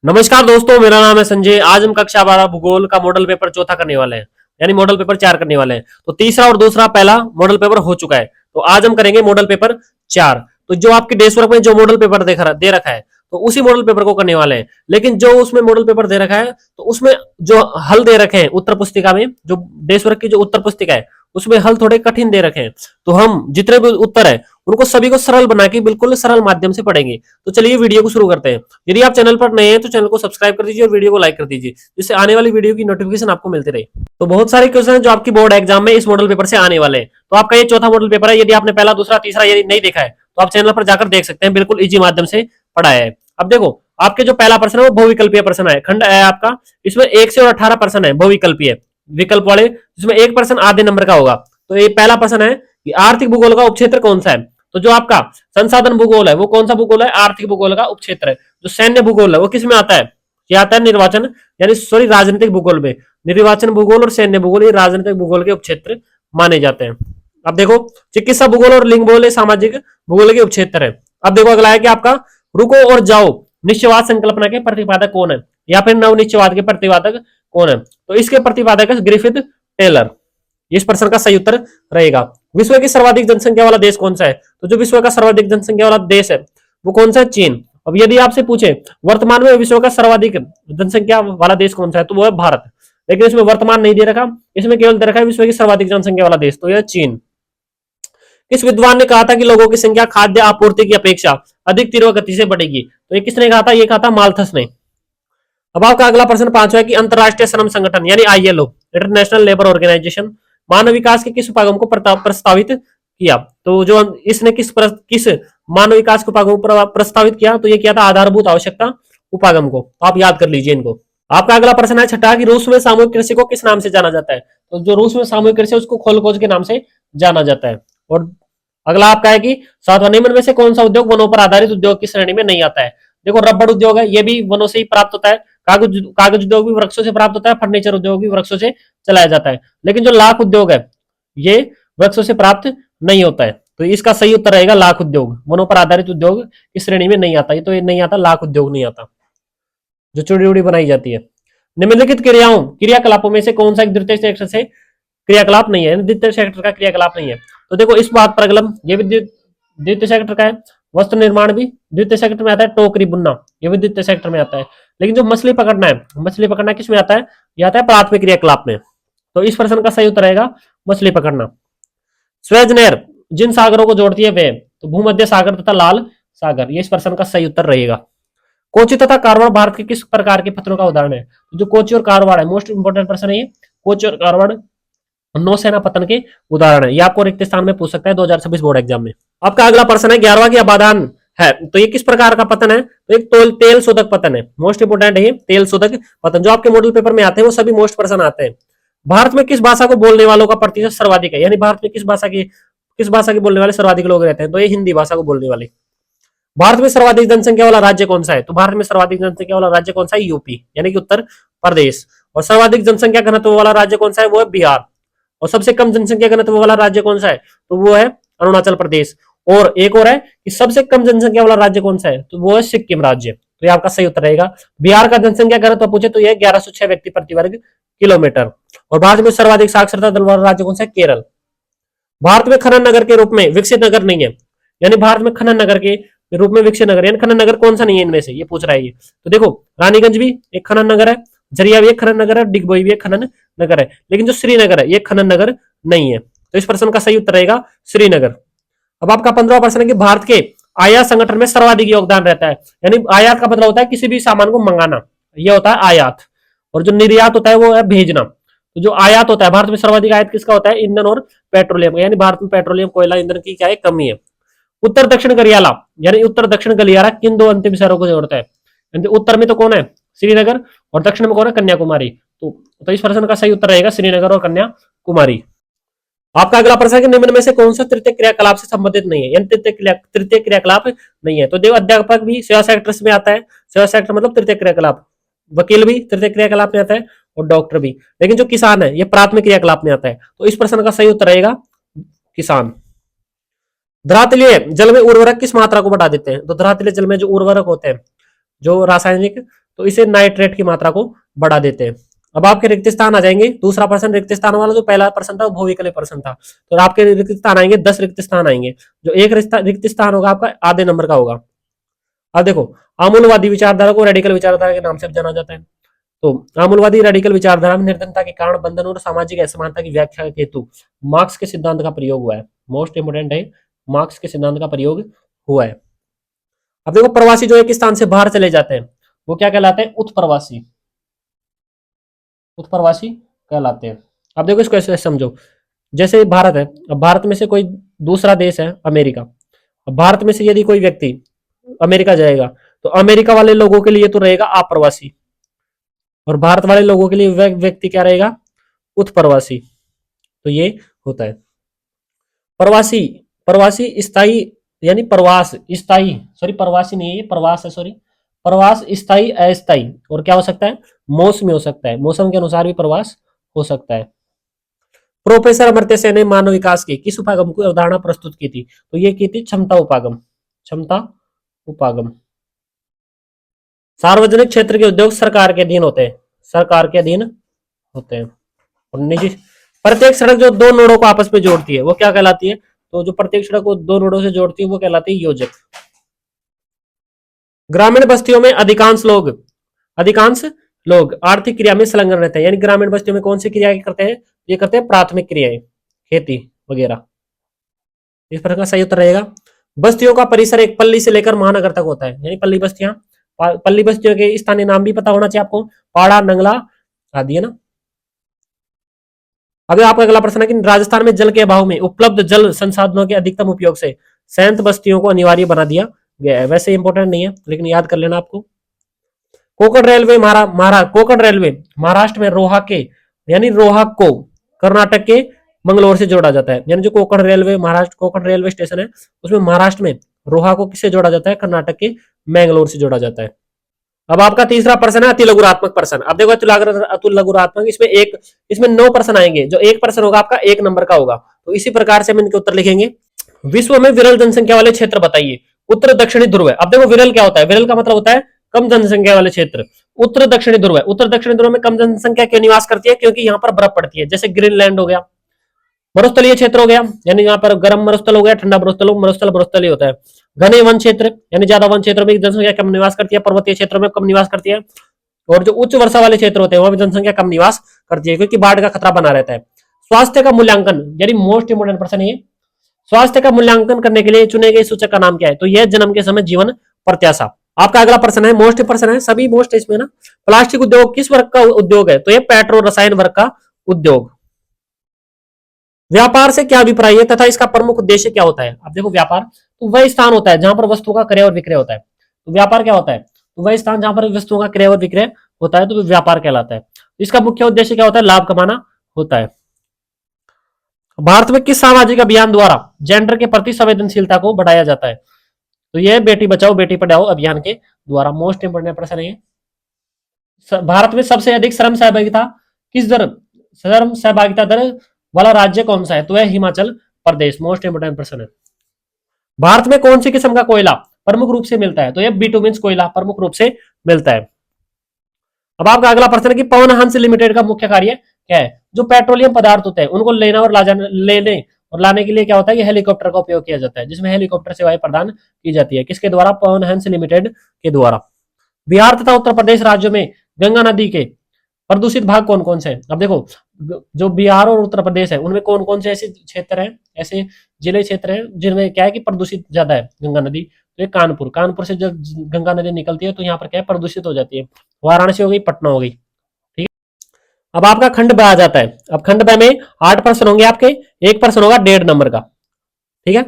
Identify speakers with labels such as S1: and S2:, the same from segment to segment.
S1: नमस्कार दोस्तों, मेरा नाम है संजय। आज हम कक्षा 12 भूगोल का मॉडल पेपर चौथा करने वाले हैं, यानी मॉडल पेपर 4 करने वाले हैं। तो तीसरा और दूसरा पहला मॉडल पेपर हो चुका है, तो आज हम करेंगे मॉडल पेपर 4। तो जो आपके डेस्क वर्क में जो मॉडल पेपर दे रखा है, तो उसी मॉडल पेपर को करने वाले हैं। लेकिन जो उसमें मॉडल पेपर दे रखा है, तो उसमें जो हल दे रखे हैं उत्तर पुस्तिका में, जो डेस्क वर्क की जो उत्तर पुस्तिका है, उसमें हल थोड़े कठिन दे रखे हैं। तो हम जितने भी उत्तर है उनको सभी को सरल बना के बिल्कुल सरल माध्यम से पढ़ेंगे। तो चलिए वीडियो को शुरू करते हैं। यदि आप चैनल पर नए हैं तो चैनल को सब्सक्राइब कर दीजिए और वीडियो को लाइक कर दीजिए, जिससे आने वाली वीडियो की नोटिफिकेशन आपको मिलती रहे। तो बहुत सारे क्वेश्चन है जो आपकी बोर्ड एग्जाम में इस मॉडल पेपर से आने वाले हैं। तो आपका ये चौथा मॉडल पेपर है। यदि आपने पहला, दूसरा, तीसरा यदि नहीं देखा है तो आप चैनल पर जाकर देख सकते हैं, बिल्कुल इजी माध्यम से पढ़ाया है। अब देखो, आपके जो पहला प्रश्न है वो बहुविकल्पीय प्रश्न है, खंड है आपका। इसमें 1 से और 18 प्रश्न है बहुविकल्पीय विकल्प वाले, जिसमें एक प्रश्न आधे नंबर का होगा। तो ये पहला प्रश्न है कि आर्थिक भूगोल का उपक्षेत्र कौन सा है। तो जो आपका संसाधन भूगोल है वो कौन सा भूगोल है, आर्थिक भूगोल का उपक्षेत्र है। जो सैन्य भूगोल है वो किस में आता है, ये आता है निर्वाचन, यानी सॉरी राजनीतिक भूगोल में। निर्वाचन भूगोल और सैन्य भूगोल ये राजनीतिक भूगोल के उपक्षेत्र माने जाते हैं। अब देखो, चिकित्सा भूगोल और लिंग भूगोल सामाजिक भूगोल के उपक्षेत्र है। अब देखो अगला है कि आपका रुको और जाओ निश्चयवाद संकल्पना के प्रतिपादक कौन है, या फिर नवनिश्चयवाद के प्रतिपादक कौन है। तो इसके प्रतिपादक है ग्रिफिथ टेलर। इस प्रश्न का सही उत्तर रहेगा। विश्व की सर्वाधिक जनसंख्या वाला देश कौन सा है। तो जो विश्व का सर्वाधिक जनसंख्या वाला देश है वो कौन सा है, चीन। अब यदि आपसे पूछे वर्तमान में विश्व का सर्वाधिक जनसंख्या वाला देश कौन सा है, तो वो है भारत। लेकिन इसमें वर्तमान नहीं दे रखा, इसमें केवल दे रखा है विश्व की सर्वाधिक जनसंख्या वाला देश, तो यह चीन। किस विद्वान ने कहा था कि लोगों की संख्या खाद्य आपूर्ति की अपेक्षा अधिक तीव्र गति से बढ़ेगी। तो ये किसने कहा था, ये कहा था माल्थस ने। अब आपका अगला प्रश्न पांचवा है कि अंतरराष्ट्रीय श्रम संगठन यानी आईएलओ, इंटरनेशनल लेबर ऑर्गेनाइजेशन, मानव विकास के किस उपागम को प्रस्तावित किया। तो जो इसने किस मानव विकास के उपागम को प्रस्तावित किया, तो ये किया था आधारभूत आवश्यकता उपागम को। आप याद कर लीजिए इनको। आपका अगला प्रश्न है छठा कि रूस में सामूहिक कृषि को किस नाम से जाना जाता है। तो जो रूस में सामूहिक कृषि उसको खोलखोज के नाम से जाना जाता है। और अगला आपका है कि सातवां, निम्न में से कौन सा उद्योग वनों पर आधारित उद्योग की श्रेणी में नहीं आता है। देखो, रबड़ उद्योग है, ये भी वनों से ही प्राप्त होता है। कागज उद्योग भी वृक्षों से प्राप्त होता है। फर्नीचर उद्योग भी वृक्षों से चलाया जाता है। लेकिन जो लाख उद्योग है ये वृक्षों से प्राप्त नहीं होता है। तो इसका सही उत्तर रहेगा लाख उद्योग। वनों पर आधारित उद्योग इस श्रेणी में नहीं आता, ये तो ये नहीं आता, लाख उद्योग नहीं आता जो चूड़ी उड़ी बनाई जाती है। निम्नलिखित क्रियाकलापों में से कौन सा एक द्वितीय सेक्टर से क्रियाकलाप नहीं है, द्वितीय सेक्टर का क्रियाकलाप नहीं है। तो देखो इस बात पर अगलम, ये भी द्वितीय सेक्टर का है। वस्त्र निर्माण भी द्वितीय सेक्टर में आता है। टोकरी बुनना ये भी द्वितीय सेक्टर में आता है। लेकिन जो मछली पकड़ना है, मछली पकड़ना किस में आता है, ये आता है प्राथमिक क्रियाकलाप में। तो इस प्रश्न का सही उत्तर रहेगा मछली पकड़ना। स्वेज नहर जिन सागरों को जोड़ती है वे, तो भूमध्य सागर तथा लाल सागर, ये इस प्रश्न का सही उत्तर रहेगा। कोची तथा कारवाड़ भारत के किस प्रकार के पत्रों का उदाहरण है। तो जो कोची और कारवाड़ है, मोस्ट इंपोर्टेंट प्रश्न है ये। कोची और कारवाड़ नौसेना पतन के उदाहरण है। ये आपको रिक्त स्थान में पूछ सकता है 2026 बोर्ड एग्जाम में। आपका अगला प्रश्न है 11वां की अबादान है, तो ये किस प्रकार का पतन है। तो एक तेल शोधक पतन है, मोस्ट इंपोर्टेंट है ये तेल शोधक पतन। जो आपके मॉडल पेपर में आते हैं वो सभी मोस्ट प्रश्न आते हैं। भारत में किस भाषा को बोलने वालों का प्रतिशत सर्वाधिक है, यानी भारत में किस भाषा के बोलने वाले सर्वाधिक लोग रहते हैं। तो ये हिंदी भाषा को बोलने वाले। भारत में सर्वाधिक जनसंख्या वाला राज्य कौन सा है। तो भारत में सर्वाधिक जनसंख्या वाला राज्य कौन सा है, यूपी यानी कि उत्तर प्रदेश। और सर्वाधिक जनसंख्या घनत्व वाला राज्य कौन सा है, वो है बिहार। और सबसे कम जनसंख्या घनत्व वाला राज्य कौन सा है, तो वो है अरुणाचल प्रदेश। और एक और है कि सबसे कम जनसंख्या वाला राज्य कौन सा है, तो वो है सिक्किम राज्य। तो ये आपका सही उत्तर रहेगा। बिहार का जनसंख्या घनत्व पूछे तो यह 1106 व्यक्ति प्रति वर्ग किलोमीटर। और भारत में सर्वाधिक साक्षरता दर वाला राज्य कौन सा है, केरल। भारत में खनन नगर के रूप में विकसित नगर नहीं है, यानी भारत में खनन नगर के रूप में विकसित नगर, यानी खनन नगर कौन सा नहीं है इनमें से, ये पूछ रहा है ये। तो देखो, रानीगंज भी एक खनन नगर है, झरिया भी एक खनन नगर है, डिगबोई भी एक खनन नगर है। लेकिन जो श्रीनगर है ये खनन नगर नहीं है। तो इस प्रश्न का सही उत्तर रहेगा श्रीनगर। अब आपका 15वां प्रश्न है कि भारत के आयात संगठन में सर्वाधिक योगदान रहता है, यानी आयात का मतलब होता है किसी भी सामान को मंगाना, यह होता है आयात। और जो निर्यात होता है वो है भेजना। तो जो आयात होता है, भारत में सर्वाधिक आयात किसका होता है, ईंधन और पेट्रोलियम, यानी भारत में पेट्रोलियम कोयला ईंधन की क्या है, कमी है। उत्तर दक्षिण गलियारा यानी उत्तर दक्षिण गलियारा किन दो अंतिम शहरों को जोड़ता है। उत्तर में तो कौन है, श्रीनगर, और दक्षिण में कौन है, कन्याकुमारी। तो इस प्रश्न का सही उत्तर रहेगा श्रीनगर और कन्याकुमारी। आपका अगला प्रश्न है कि निम्न में से कौन सा तृतीय क्रियाकलाप से संबंधित नहीं है, यानी तृतीय क्रियाकलाप नहीं है। तो देखो, अध्यापक भी सेवा सेक्टर में आता है। सेवा सेक्टर मतलब तृतीय क्रियाकलाप। वकील भी तृतीय क्रियाकलाप में आता है और डॉक्टर भी। लेकिन जो किसान है ये प्राथमिक क्रियाकलाप में आता है। तो इस प्रश्न का सही उत्तर रहेगा किसान। धरातलीय जल में उर्वरक किस मात्रा को बढ़ा देते हैं। तो धरातलीय जल में जो उर्वरक होते हैं, जो रासायनिक, तो इसे नाइट्रेट की मात्रा को बढ़ा देते हैं। अब आपके रिक्त स्थान आ जाएंगे, दूसरा प्रश्न रिक्त स्थान वाला, जो पहला प्रश्न था वो भूविकल्प प्रश्न था। तो आपके रिक्त स्थान आएंगे 10 रिक्त स्थान आएंगे, जो एक रिक्त स्थान होगा आपका आधे नंबर का होगा। अब देखो, आमूलवादी विचारधारा को रेडिकल विचारधारा के नाम से जाना जाता है। तो आमूलवादी रेडिकल विचारधारा में निर्धनता के कारण, बंधन और सामाजिक असमानता की व्याख्या के हेतु मार्क्स के सिद्धांत का प्रयोग हुआ है। मोस्ट इंपोर्टेंट है, मार्क्स के सिद्धांत का प्रयोग हुआ है। अब देखो, प्रवासी जो एक स्थान से बाहर चले जाते हैं वो क्या कहलाते हैं? उत्प्रवासी। उत्प्रवासी कहलाते हैं। अब देखो, इसको ऐसे समझो, जैसे भारत है, अब भारत में से कोई दूसरा देश है अमेरिका, अब भारत में से यदि कोई व्यक्ति अमेरिका जाएगा तो अमेरिका वाले लोगों के लिए तो रहेगा अप्रवासी, और भारत वाले लोगों के लिए व्यक्ति क्या रहेगा? उत्प्रवासी। तो ये होता है प्रवासी। प्रवासी स्थाई, यानी प्रवास स्थाई, सॉरी प्रवासी नहीं है ये, प्रवास है, सॉरी प्रवास स्थाई अस्थाई, और क्या हो सकता है? मौसमी हो सकता है, मौसम के अनुसार भी प्रवास हो सकता है। प्रोफेसर अमर्त्य सेन ने मानव विकास के किस उपागम को अवधारणा प्रस्तुत की थी? तो ये की थी क्षमता उपागम। क्षमता उपागम। सार्वजनिक क्षेत्र के उद्योग सरकार के अधीन होते हैं, सरकार के अधीन होते हैं। और निजी, प्रत्येक सड़क जो दो नोडों को आपस में जोड़ती है वो क्या कहलाती है? तो जो प्रत्येक सड़क को दो नोडों से जोड़ती है वो कहलाती है योजक। ग्रामीण बस्तियों में अधिकांश लोग आर्थिक क्रिया में संलग्न रहते हैं, यानी ग्रामीण बस्तियों में कौन सी क्रिया करते हैं? ये करते हैं प्राथमिक क्रियाएं, खेती वगैरह। इस प्रकार का सही उत्तर रहेगा। बस्तियों का परिसर एक पल्ली से लेकर महानगर तक होता है, यानी पल्ली बस्तियों के स्थानीय नाम भी पता होना चाहिए आपको, पाड़ा, नंगला आदि, है ना। अभी आपका अगला प्रश्न है कि राजस्थान में जल के अभाव में उपलब्ध जल संसाधनों के अधिकतम उपयोग से संयंत्र बस्तियों को अनिवार्य बना दिया गया है। वैसे इंपॉर्टेंट नहीं है लेकिन याद कर लेना आपको। कोकण रेलवे कोकण रेलवे महाराष्ट्र में रोहा के, यानी रोहा को कर्नाटक के मंगलोर से जोड़ा जाता है, यानी जो Konkan railway Maharashtra Konkan railway station है उसमें महाराष्ट्र में रोहा को किससे जोड़ा जाता है? कर्नाटक के मैंगलोर से जोड़ा जाता है। अब आपका तीसरा प्रश्न है अति लघुरात्मक प्रश्न। अब देखो, अति लघुरात्मक, इसमें 9 प्रश्न आएंगे, जो एक प्रश्न होगा आपका 1 नंबर का होगा। तो इसी प्रकार से हम इनके उत्तर लिखेंगे। विश्व में विरल जनसंख्या वाले क्षेत्र बताइए। उत्तर दक्षिणी ध्रुव है। अब देखो, विरल क्या होता है? विरल का मतलब होता है कम जनसंख्या वाले क्षेत्र। उत्तर दक्षिणी ध्रुव है, उत्तर दक्षिणी ध्रुव में कम जनसंख्या क्यों निवास करती है? क्योंकि यहाँ पर बर्फ पड़ती है, जैसे ग्रीनलैंड हो गया। मरुस्थलीय क्षेत्र हो गया, यानी यहाँ पर गर्म मरुस्थल हो गया, ठंडा मरुस्थल, मरुस्थल मरुस्थलीय होता है। घने वन क्षेत्र, यानी ज्यादा वन क्षेत्रों में जनसंख्या कम निवास करती है, पर्वतीय क्षेत्रों में कम निवास करती है। और जो उच्च वर्षा वाले क्षेत्र होते हैं वहां भी जनसंख्या कम निवास करती है, क्योंकि बाढ़ का खतरा बना रहता है। स्वास्थ्य का मूल्यांकन, यानी मोस्ट इंपोर्टेंट प्रश्न है। स्वास्थ्य का मूल्यांकन करने के लिए चुने गए सूचक का नाम क्या है? तो यह जन्म के समय जीवन प्रत्याशा। आपका अगला प्रश्न है, मोस्ट प्रश्न है, सभी मोस्ट इसमें ना। प्लास्टिक उद्योग किस वर्ग का उद्योग है? तो यह पेट्रो रसायन वर्ग का उद्योग। व्यापार से क्या अभिप्राय है तथा इसका प्रमुख उद्देश्य क्या होता है? अब देखो, व्यापार तो वह स्थान होता है जहां पर वस्तुओं का क्रय और विक्रय होता है। तो व्यापार क्या होता है? तो वह स्थान जहां पर वस्तुओं का क्रय और विक्रय होता है, तो व्यापार कहलाता है। इसका मुख्य उद्देश्य क्या होता है? लाभ कमाना होता है। भारत में किस सामाजिक अभियान द्वारा जेंडर के प्रति संवेदनशीलता को बढ़ाया जाता है? तो यह बेटी बचाओ बेटी पढ़ाओ अभियान के द्वारा। मोस्ट इंपोर्टेंट प्रश्न है। भारत में सबसे अधिक श्रम सहभागिता श्रम सहभागिता दर वाला राज्य कौन सा है? तो यह हिमाचल प्रदेश। मोस्ट इंपोर्टेंट प्रश्न है। भारत में कौन सी किस्म का कोयला प्रमुख रूप से मिलता है? तो यह बिटुमिन कोयला प्रमुख रूप से मिलता है। अब आपका अगला प्रश्न है कि पवन हंस लिमिटेड का मुख्य कार्य क्या है? जो पेट्रोलियम पदार्थ होते हैं उनको लेना और लेने और लाने के लिए क्या होता है? हेलीकॉप्टर का उपयोग किया जाता है, जिसमें हेलीकॉप्टर सेवाएं प्रदान की जाती है। किसके द्वारा? पवन हंस लिमिटेड के द्वारा। बिहार तथा उत्तर प्रदेश राज्यों में गंगा नदी के प्रदूषित भाग कौन कौन से हैं? अब देखो, जो बिहार और उत्तर प्रदेश है उनमें कौन कौन से ऐसे क्षेत्र हैं, ऐसे जिले क्षेत्र हैं जिनमें क्या है कि प्रदूषित ज्यादा है गंगा नदी? तो ये कानपुर से जब गंगा नदी निकलती है तो यहाँ पर क्या है? प्रदूषित हो जाती है। वाराणसी हो गई, पटना हो गई। ठीक है, अब आपका खंड ब आ जाता है। अब खंड ब में 8 प्रश्न होंगे आपके, एक प्रश्न होगा 1.5 नंबर का। ठीक है,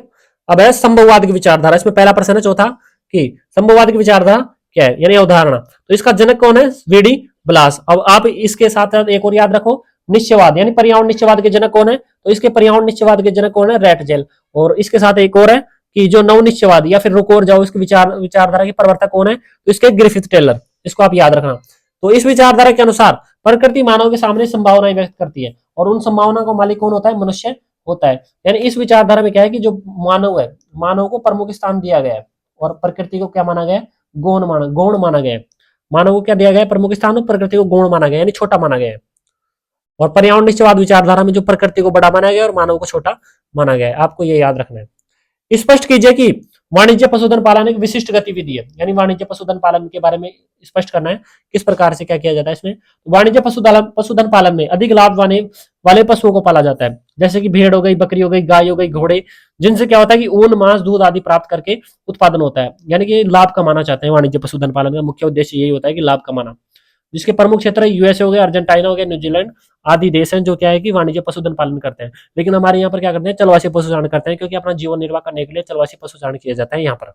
S1: अब है संभववाद की विचारधारा। इसमें पहला प्रश्न है चौथा कि संभववाद की विचारधारा क्या है, यानी अवधारणा। तो इसका जनक कौन है? VD Blas. अब आप इसके साथ साथ एक और याद रखो, निश्चयवाद, यानी पर्यावरण निश्चयवाद के जनक कौन है? तो इसके पर्यावरण निश्चयवाद के जनक कौन है? रैटजेल। और इसके साथ एक और है कि जो नव निश्चयवाद या फिर रुक और जाओ, इसकी विचारधारा के प्रवर्तक कौन है? तो इसके ग्रिफिथ टेलर। इसको आप याद रखना। तो इस विचारधारा के अनुसार प्रकृति मानव के सामने संभावनाएं व्यक्त करती है और उन संभावना का मालिक कौन होता है? मनुष्य होता है। यानी इस विचारधारा में क्या है कि जो मानव है, मानव को प्रमुख स्थान दिया गया है और प्रकृति को क्या माना गया है? गौण माना गया है। मानव को क्या दिया गया है? प्रमुख स्थान और प्रकृति को गौण माना गया, यानी छोटा माना गया है। और पर्यावरण निश्चयवाद विचारधारा में जो प्रकृति को बड़ा माना गया और मानव को छोटा माना गया है, आपको ये याद रखना है। स्पष्ट कीजिए कि वाणिज्य पशुधन पालन एक विशिष्ट गतिविधि है, यानी वाणिज्य पशुधन पालन के बारे में स्पष्ट करना है, किस प्रकार से क्या किया जाता है इसमें। वाणिज्य पशुधन पालन में अधिक लाभ वाले पशुओं को पाला जाता है, जैसे कि भेड़ हो गई, बकरी हो गई, गाय हो गई, घोड़े, जिनसे क्या होता है कि ऊन, मांस, दूध आदि प्राप्त करके उत्पादन होता है, यानी कि लाभ कमाना चाहते हैं। वाणिज्य पशुधन पालन का मुख्य उद्देश्य यही होता है कि लाभ कमाना। जिसके प्रमुख क्षेत्र यूएसए हो गया, अर्जेंटीना हो गया, न्यूजीलैंड आदि देश हैं जो क्या है कि वाणिज्य पशुधन पालन करते हैं। लेकिन हमारे यहाँ पर क्या करते हैं? चलवासी पशुचारण करते हैं, क्योंकि अपना जीवन निर्वाह करने के लिए चलवासी पशुचारण किया जाता है यहाँ पर।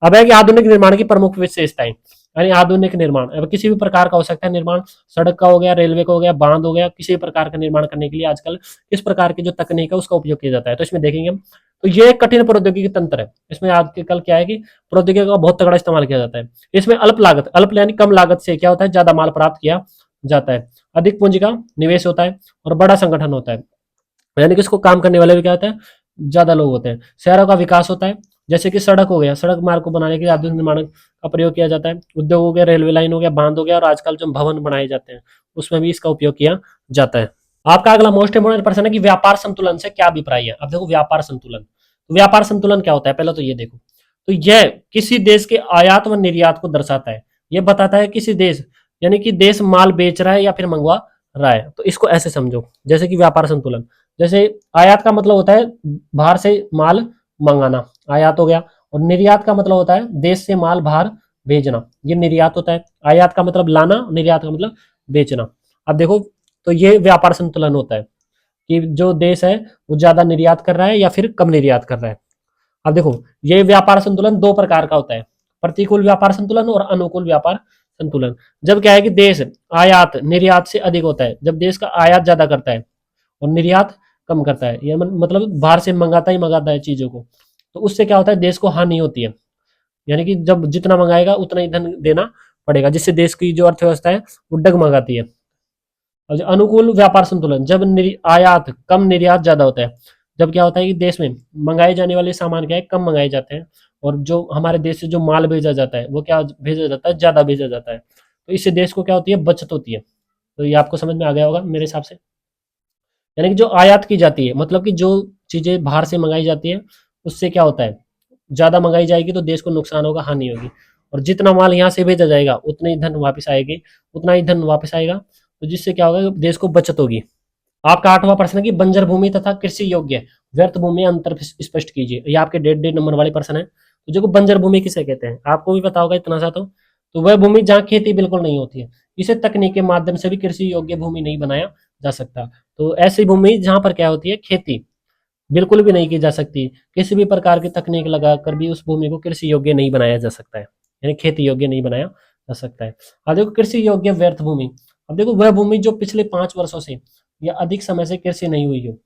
S1: अब है कि आधुनिक निर्माण की प्रमुख विशेषताएं, यानी आधुनिक निर्माण अब किसी भी प्रकार का हो सकता है निर्माण, सड़क का हो गया, रेलवे का हो गया, बांध हो गया, किसी भी प्रकार का निर्माण करने के लिए आजकल किस प्रकार की जो तकनीक है उसका उपयोग किया जाता है, तो इसमें देखेंगे हम। तो ये एक कठिन प्रौद्योगिकी तंत्र है, इसमें आजकल क्या है कि प्रौद्योगिकी का बहुत तगड़ा इस्तेमाल किया जाता है। इसमें अल्प लागत, अल्प यानी कम लागत से क्या होता है? ज्यादा माल प्राप्त किया जाता है, अधिक पूंजी का निवेश होता है और बड़ा संगठन होता है, यानी कि इसको काम करने वाले भी क्या होता है? ज्यादा लोग होते हैं। शहरों का विकास होता है, जैसे कि सड़क हो गया, सड़क मार्ग को बनाने के लिए आधुनिक निर्माण का प्रयोग किया जाता है। उद्योग हो गया, रेलवे लाइन हो गया, बांध हो गया, और आजकल जो भवन बनाए जाते हैं उसमें भी इसका उपयोग किया जाता है। आपका अगला मोस्ट इंपोर्टेंट प्रश्न है कि व्यापार संतुलन से क्या अभिप्राय है। अब देखो व्यापार संतुलन, तो व्यापार संतुलन क्या होता है? पहले तो ये देखो, तो यह किसी देश के आयात व निर्यात को दर्शाता है। यह बताता है किसी देश, यानी कि देश माल बेच रहा है या फिर मंगवा रहा है, तो इसको ऐसे समझो जैसे कि व्यापार संतुलन। जैसे आयात का मतलब होता है बाहर से माल मंगाना, आयात हो गया, और निर्यात का मतलब होता है देश से माल बाहर भेजना, ये निर्यात होता है। आयात का मतलब लाना, निर्यात का मतलब बेचना। अब देखो, तो ये व्यापार संतुलन होता है कि जो देश है वो ज्यादा निर्यात कर रहा है या फिर कम निर्यात कर रहा है। अब देखो, ये व्यापार संतुलन दो प्रकार का होता है, प्रतिकूल व्यापार संतुलन और अनुकूल व्यापार संतुलन। जब क्या है कि देश आयात निर्यात से अधिक होता है, जब देश का आयात ज्यादा करता है और निर्यात कम करता है, ये मतलब बाहर से मंगाता है चीजों को, तो उससे क्या होता है? देश को हानि होती है, यानी कि जब जितना मंगाएगा उतना ही धन देना पड़ेगा, जिससे देश की जो अर्थव्यवस्था है वो डगमगाती है। और जो अनुकूल व्यापार संतुलन, जब आयात कम निर्यात ज्यादा होता है, जब क्या होता है कि देश में मंगाए जाने वाले सामान क्या है? कम मंगाए जाते हैं, और जो हमारे देश से जो माल भेजा जाता है वो क्या भेजा जाता है? ज्यादा भेजा जाता है, तो इससे देश को क्या होती है? बचत होती है। तो ये आपको समझ में आ गया होगा मेरे हिसाब से। यानी कि जो आयात की जाती है, मतलब कि जो चीजें बाहर से मंगाई जाती है, उससे क्या होता है? ज्यादा मंगाई जाएगी तो देश को नुकसान होगा, हानि होगी, और जितना माल यहाँ से भेजा जाएगा उतना ही धन वापस आएगी, उतना ही धन वापस आएगा, तो जिससे क्या होगा? देश को बचत होगी। आपका 8वां प्रश्न है कि बंजर भूमि तथा कृषि योग्य व्यर्थ भूमि में अंतर स्पष्ट कीजिए। ये आपके 1.5 नंबर वाले प्रश्न है। तो देखो, बंजर भूमि किसे कहते हैं आपको भी पता होगा इतना सा, तो वह भूमि जहाँ खेती बिल्कुल नहीं होती है, इसे तकनीक के माध्यम से भी कृषि योग्य भूमि नहीं बनाया जा सकता। तो ऐसी भूमि जहां पर क्या होती है? खेती बिल्कुल भी नहीं की जा सकती, किसी भी प्रकार की तकनीक लगाकर भी उस भूमि को कृषि योग्य नहीं बनाया जा सकता है, यानी खेती योग्य नहीं बनाया जा सकता है। अब देखो, कृषि योग्य व्यर्थ भूमि, अब देखो वह भूमि जो पिछले 5 वर्षों से या अधिक समय से कृषि नहीं हुई हो,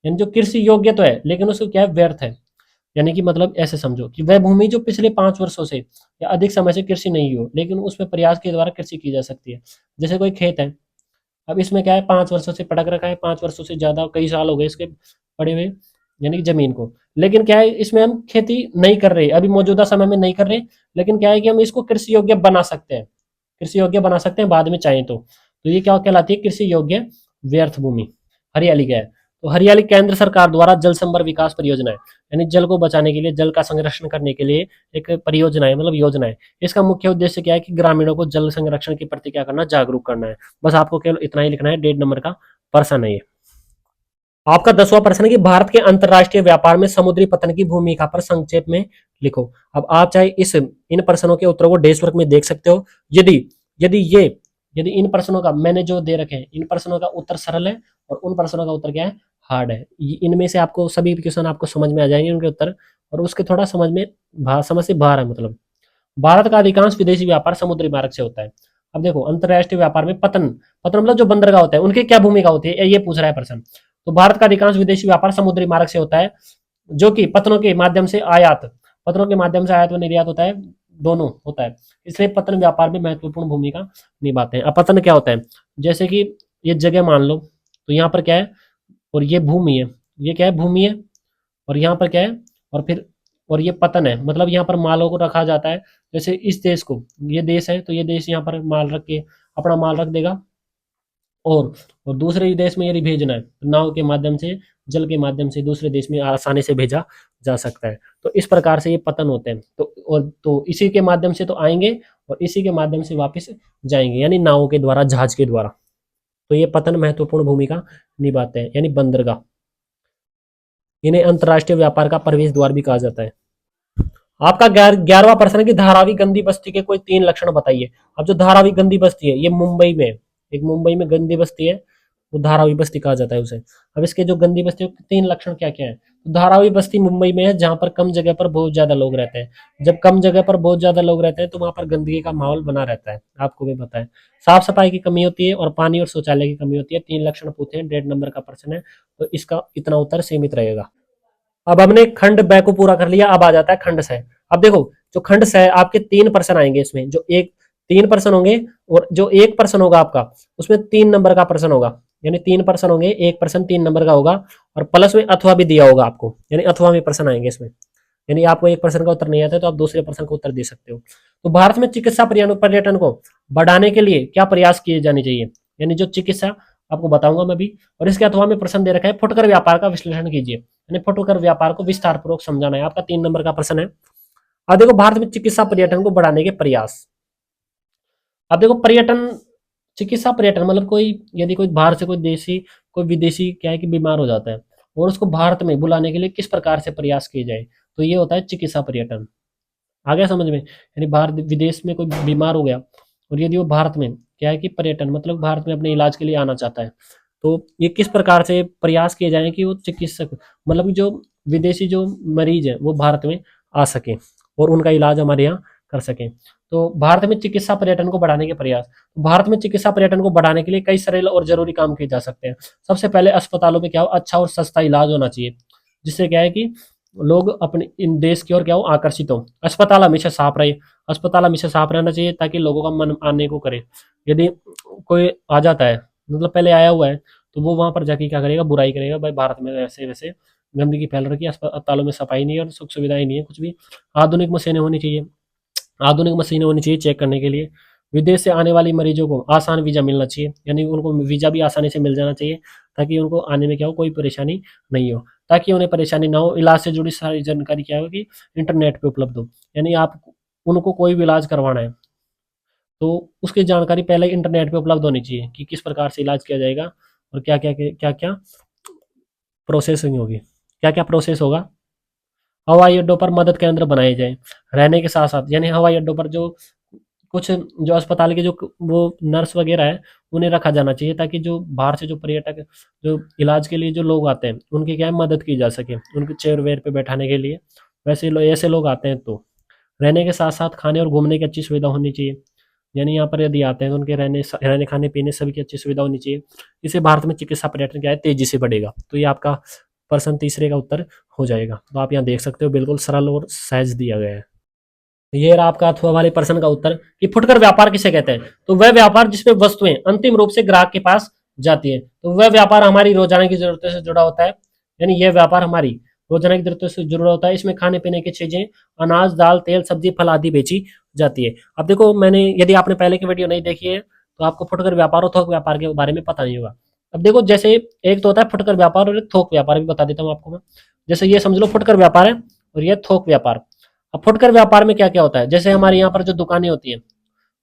S1: यानी जो कृषि योग्य तो है लेकिन उसको क्या है? व्यर्थ है। यानी कि मतलब ऐसे समझो कि वह भूमि जो पिछले 5 वर्षों से या अधिक समय से कृषि नहीं हो, लेकिन उसमें प्रयास के द्वारा कृषि की जा सकती है। जैसे कोई खेत है, अब इसमें क्या है? 5 वर्षों से पटक रखा है, 5 वर्षों से ज्यादा, कई साल हो गए इसके पड़े हुए, यानी कि जमीन को, लेकिन क्या है? इसमें हम खेती नहीं कर रहे, अभी मौजूदा समय में नहीं कर रहे, लेकिन क्या है कि हम इसको कृषि योग्य बना सकते हैं, कृषि योग्य बना सकते हैं बाद में चाहें तो ये क्या कहलाती है? कृषि योग्य व्यर्थ भूमि। हरियाली क्या है? तो हरियाली केंद्र सरकार द्वारा जल संभर विकास परियोजना है, यानी जल को बचाने के लिए, जल का संरक्षण करने के लिए एक परियोजना है, मतलब योजना है। इसका मुख्य उद्देश्य क्या है कि ग्रामीणों को जल संरक्षण के प्रति क्या करना? जागरूक करना है। बस आपको केवल इतना ही लिखना है, 1.5 नंबर का प्रश्न है ये। आपका 10वां प्रश्न है कि भारत के अंतरराष्ट्रीय व्यापार में समुद्री पतन की भूमिका पर संक्षेप में लिखो। अब आप चाहे इन प्रश्नों के उत्तरों को डेस्क वर्क में देख सकते हो। यदि यदि ये यदि इन प्रश्नों का मैंने जो दे रखे हैं, इन प्रश्नों का उत्तर सरल है और उन प्रश्नों का उत्तर क्या है? हार्ड है। इनमें से आपको सभी क्वेश्चन आपको समझ में आ जाएंगे उनके उत्तर, और उसके थोड़ा समझ से बाहर है। मतलब भारत का अधिकांश विदेशी व्यापार समुद्री मार्ग से होता है। अब देखो, अंतरराष्ट्रीय व्यापार में पतन पतन मतलब जो बंदरगाह होते हैं उनकी क्या भूमिका होती है, ये पूछ रहा है प्रश्न। तो भारत का अधिकांश विदेशी व्यापार समुद्री मार्ग से होता है, जो कि पत्रों के माध्यम से आयात व निर्यात होता है, दोनों होता है, इसलिए पतन व्यापार में महत्वपूर्ण भूमिका निभाते हैं। अब पतन क्या होता है? जैसे कि ये जगह मान लो, तो यहाँ पर क्या है? और ये भूमि है, ये क्या है? भूमि है, और यहाँ पर क्या है? और फिर और ये पतन है, मतलब यहाँ पर मालों को रखा जाता है। जैसे इस देश को, ये देश है तो ये देश यहाँ पर माल रख के अपना माल रख देगा, और और दूसरे देश में यदि भेजना है तो नाव के माध्यम से, जल के माध्यम से दूसरे देश में आसानी से भेजा जा सकता है। तो इस प्रकार से ये पतन होते हैं। तो इसी के माध्यम से तो आएंगे और इसी के माध्यम से वापस जाएंगे, यानी नावों के द्वारा, जहाज के द्वारा। तो ये पतन महत्वपूर्ण भूमिका निभाते हैं, यानी बंदरगाह। इन्हें अंतर्राष्ट्रीय व्यापार का प्रवेश द्वार भी कहा जाता है। आपका 11वां प्रश्न है कि धारावी गंदी बस्ती के कोई 3 लक्षण बताइए। अब जो धारावी गंदी बस्ती है ये मुंबई में, एक मुंबई में गंदी बस्ती है, वो धारावी बस्ती कहा जाता है उसे। अब इसके जो गंदी बस्ती के 3 लक्षण क्या क्या है, तो धारावी बस्ती मुंबई में है जहां पर कम जगह पर बहुत ज्यादा लोग रहते हैं। जब कम जगह पर बहुत ज्यादा लोग रहते हैं तो वहां पर गंदगी का माहौल बना रहता है, आपको भी पता है। साफ सफाई की कमी होती है और पानी और शौचालय की कमी होती है। 3 लक्षण पूछे हैं, 1.5 नंबर का प्रश्न है, तो इसका इतना उत्तर सीमित रहेगा। अब हमने खंड ब को पूरा कर लिया, अब आ जाता है खंड स। अब देखो, जो खंड स है आपके 3 प्रश्न आएंगे इसमें, जो एक 3 प्रश्न होंगे, और जो 1 प्रश्न होगा आपका उसमें 3 नंबर का प्रश्न होगा। यानी 3 प्रश्न होंगे, 1 प्रश्न 3 नंबर का होगा, और प्लस में अथवा भी दिया होगा आपको, यानी अथवा में प्रश्न आएंगे इसमें। यानी आपको 1 प्रश्न का उत्तर नहीं आता है तो आप दूसरे प्रश्न का उत्तर दे सकते हो। तो भारत में चिकित्सा पर्यटन को बढ़ाने के लिए क्या प्रयास किए जाने चाहिए, यानी जो चिकित्सा, आपको बताऊंगा मैं भी। और इसके अथवा में प्रश्न दे रखा है, फुटकर व्यापार का विश्लेषण कीजिए, यानी फुटकर व्यापार को विस्तार पूर्वक समझाना है, आपका 3 नंबर का प्रश्न है। अब देखो, भारत में चिकित्सा पर्यटन को बढ़ाने के प्रयास। अब देखो, पर्यटन, चिकित्सा पर्यटन मतलब कोई, यदि कोई बाहर से कोई देशी, कोई विदेशी क्या है कि बीमार हो जाता है और उसको भारत में बुलाने के लिए किस प्रकार से प्रयास किए जाए, तो ये होता है चिकित्सा पर्यटन। आ गया समझ में, यानी बाहर विदेश में कोई बीमार हो गया और यदि वो भारत में क्या है कि पर्यटन मतलब भारत में अपने इलाज के लिए आना चाहता है, तो ये किस प्रकार से प्रयास किए जाए कि वो चिकित्सक, मतलब जो विदेशी जो मरीज है वो भारत में आ सके और उनका इलाज हमारे यहाँ कर सके। तो भारत में चिकित्सा पर्यटन को बढ़ाने के प्रयास। भारत में चिकित्सा पर्यटन को बढ़ाने के लिए कई सरल और जरूरी काम किए जा सकते हैं। सबसे पहले अस्पतालों में क्या हो, अच्छा और सस्ता इलाज होना चाहिए, जिससे क्या है कि लोग अपने इन देश की ओर क्या हो, आकर्षित हो। अस्पताल हमेशा साफ रहे, अस्पताल हमेशा साफ रहना चाहिए ताकि लोगों का मन आने को करे। यदि कोई आ जाता है, मतलब पहले आया हुआ है, तो वो वहां पर जाके क्या करेगा, बुराई करेगा, भाई भारत में वैसे वैसे गंदगी फैल रखी है, अस्पतालों में सफाई नहीं है और सुख सुविधाएं नहीं है कुछ भी। आधुनिक मशीनें होनी चाहिए, आधुनिक मशीनें होनी चाहिए चेक करने के लिए। विदेश से आने वाली मरीजों को आसान वीजा मिलना चाहिए, यानी उनको वीजा भी आसानी से मिल जाना चाहिए, ताकि उनको आने में क्या हो, कोई परेशानी नहीं हो, ताकि उन्हें परेशानी ना हो। इलाज से जुड़ी सारी जानकारी क्या होगी, इंटरनेट पे उपलब्ध हो। यानी आप उनको कोई भी इलाज करवाना है तो उसकी जानकारी पहले इंटरनेट पे उपलब्ध होनी चाहिए कि किस प्रकार से इलाज किया जाएगा और क्या क्या प्रोसेसिंग होगी, क्या क्या प्रोसेस होगा। हवाई अड्डों पर मदद केंद्र बनाए जाए रहने के साथ साथ, यानी हवाई अड्डों पर जो कुछ जो अस्पताल के जो वो नर्स वगैरह है उन्हें रखा जाना चाहिए, ताकि जो बाहर से जो पर्यटक जो इलाज के लिए जो लोग आते हैं उनकी क्या है, मदद की जा सके, उनके चेयर वेयर पे बैठाने के लिए। वैसे ऐसे लोग आते हैं तो रहने के साथ साथ खाने और घूमने की अच्छी सुविधा होनी चाहिए। यानी यहाँ पर यदि आते हैं तो उनके रहने खाने पीने सभी की अच्छी सुविधा होनी चाहिए। इससे भारत में चिकित्सा पर्यटन क्या है, तेजी से बढ़ेगा। तो ये आपका प्रश्न तीसरे का उत्तर हो जाएगा। तो आप यहाँ देख सकते हो, बिल्कुल सरल और सहज दिया गया है। ये रहा आपका अथवा वाले प्रश्न का उत्तर कि फुटकर व्यापार किसे कहते हैं, तो वह व्यापार जिसमें वस्तुएं अंतिम रूप से ग्राहक के पास जाती है। तो वह व्यापार हमारी रोजाना की जरूरतों से जुड़ा होता है, यानी यह व्यापार हमारी रोजाना की जरूरतों से जुड़ा होता है। इसमें खाने पीने की चीजें, अनाज, दाल, तेल, सब्जी, फल आदि बेची जाती है। अब देखो, मैंने यदि आपने पहले की वीडियो नहीं देखी है तो आपको फुटकर व्यापार और थोक व्यापार के बारे में पता नहीं होगा। अब देखो, जैसे एक तो होता है फुटकर व्यापार और एक थोक व्यापार, भी बता देता हूँ आपको मैं। जैसे ये समझ लो फुटकर व्यापार है और ये थोक व्यापार। अब फुटकर व्यापार में क्या क्या होता है, जैसे हमारे यहाँ पर जो दुकानें होती हैं,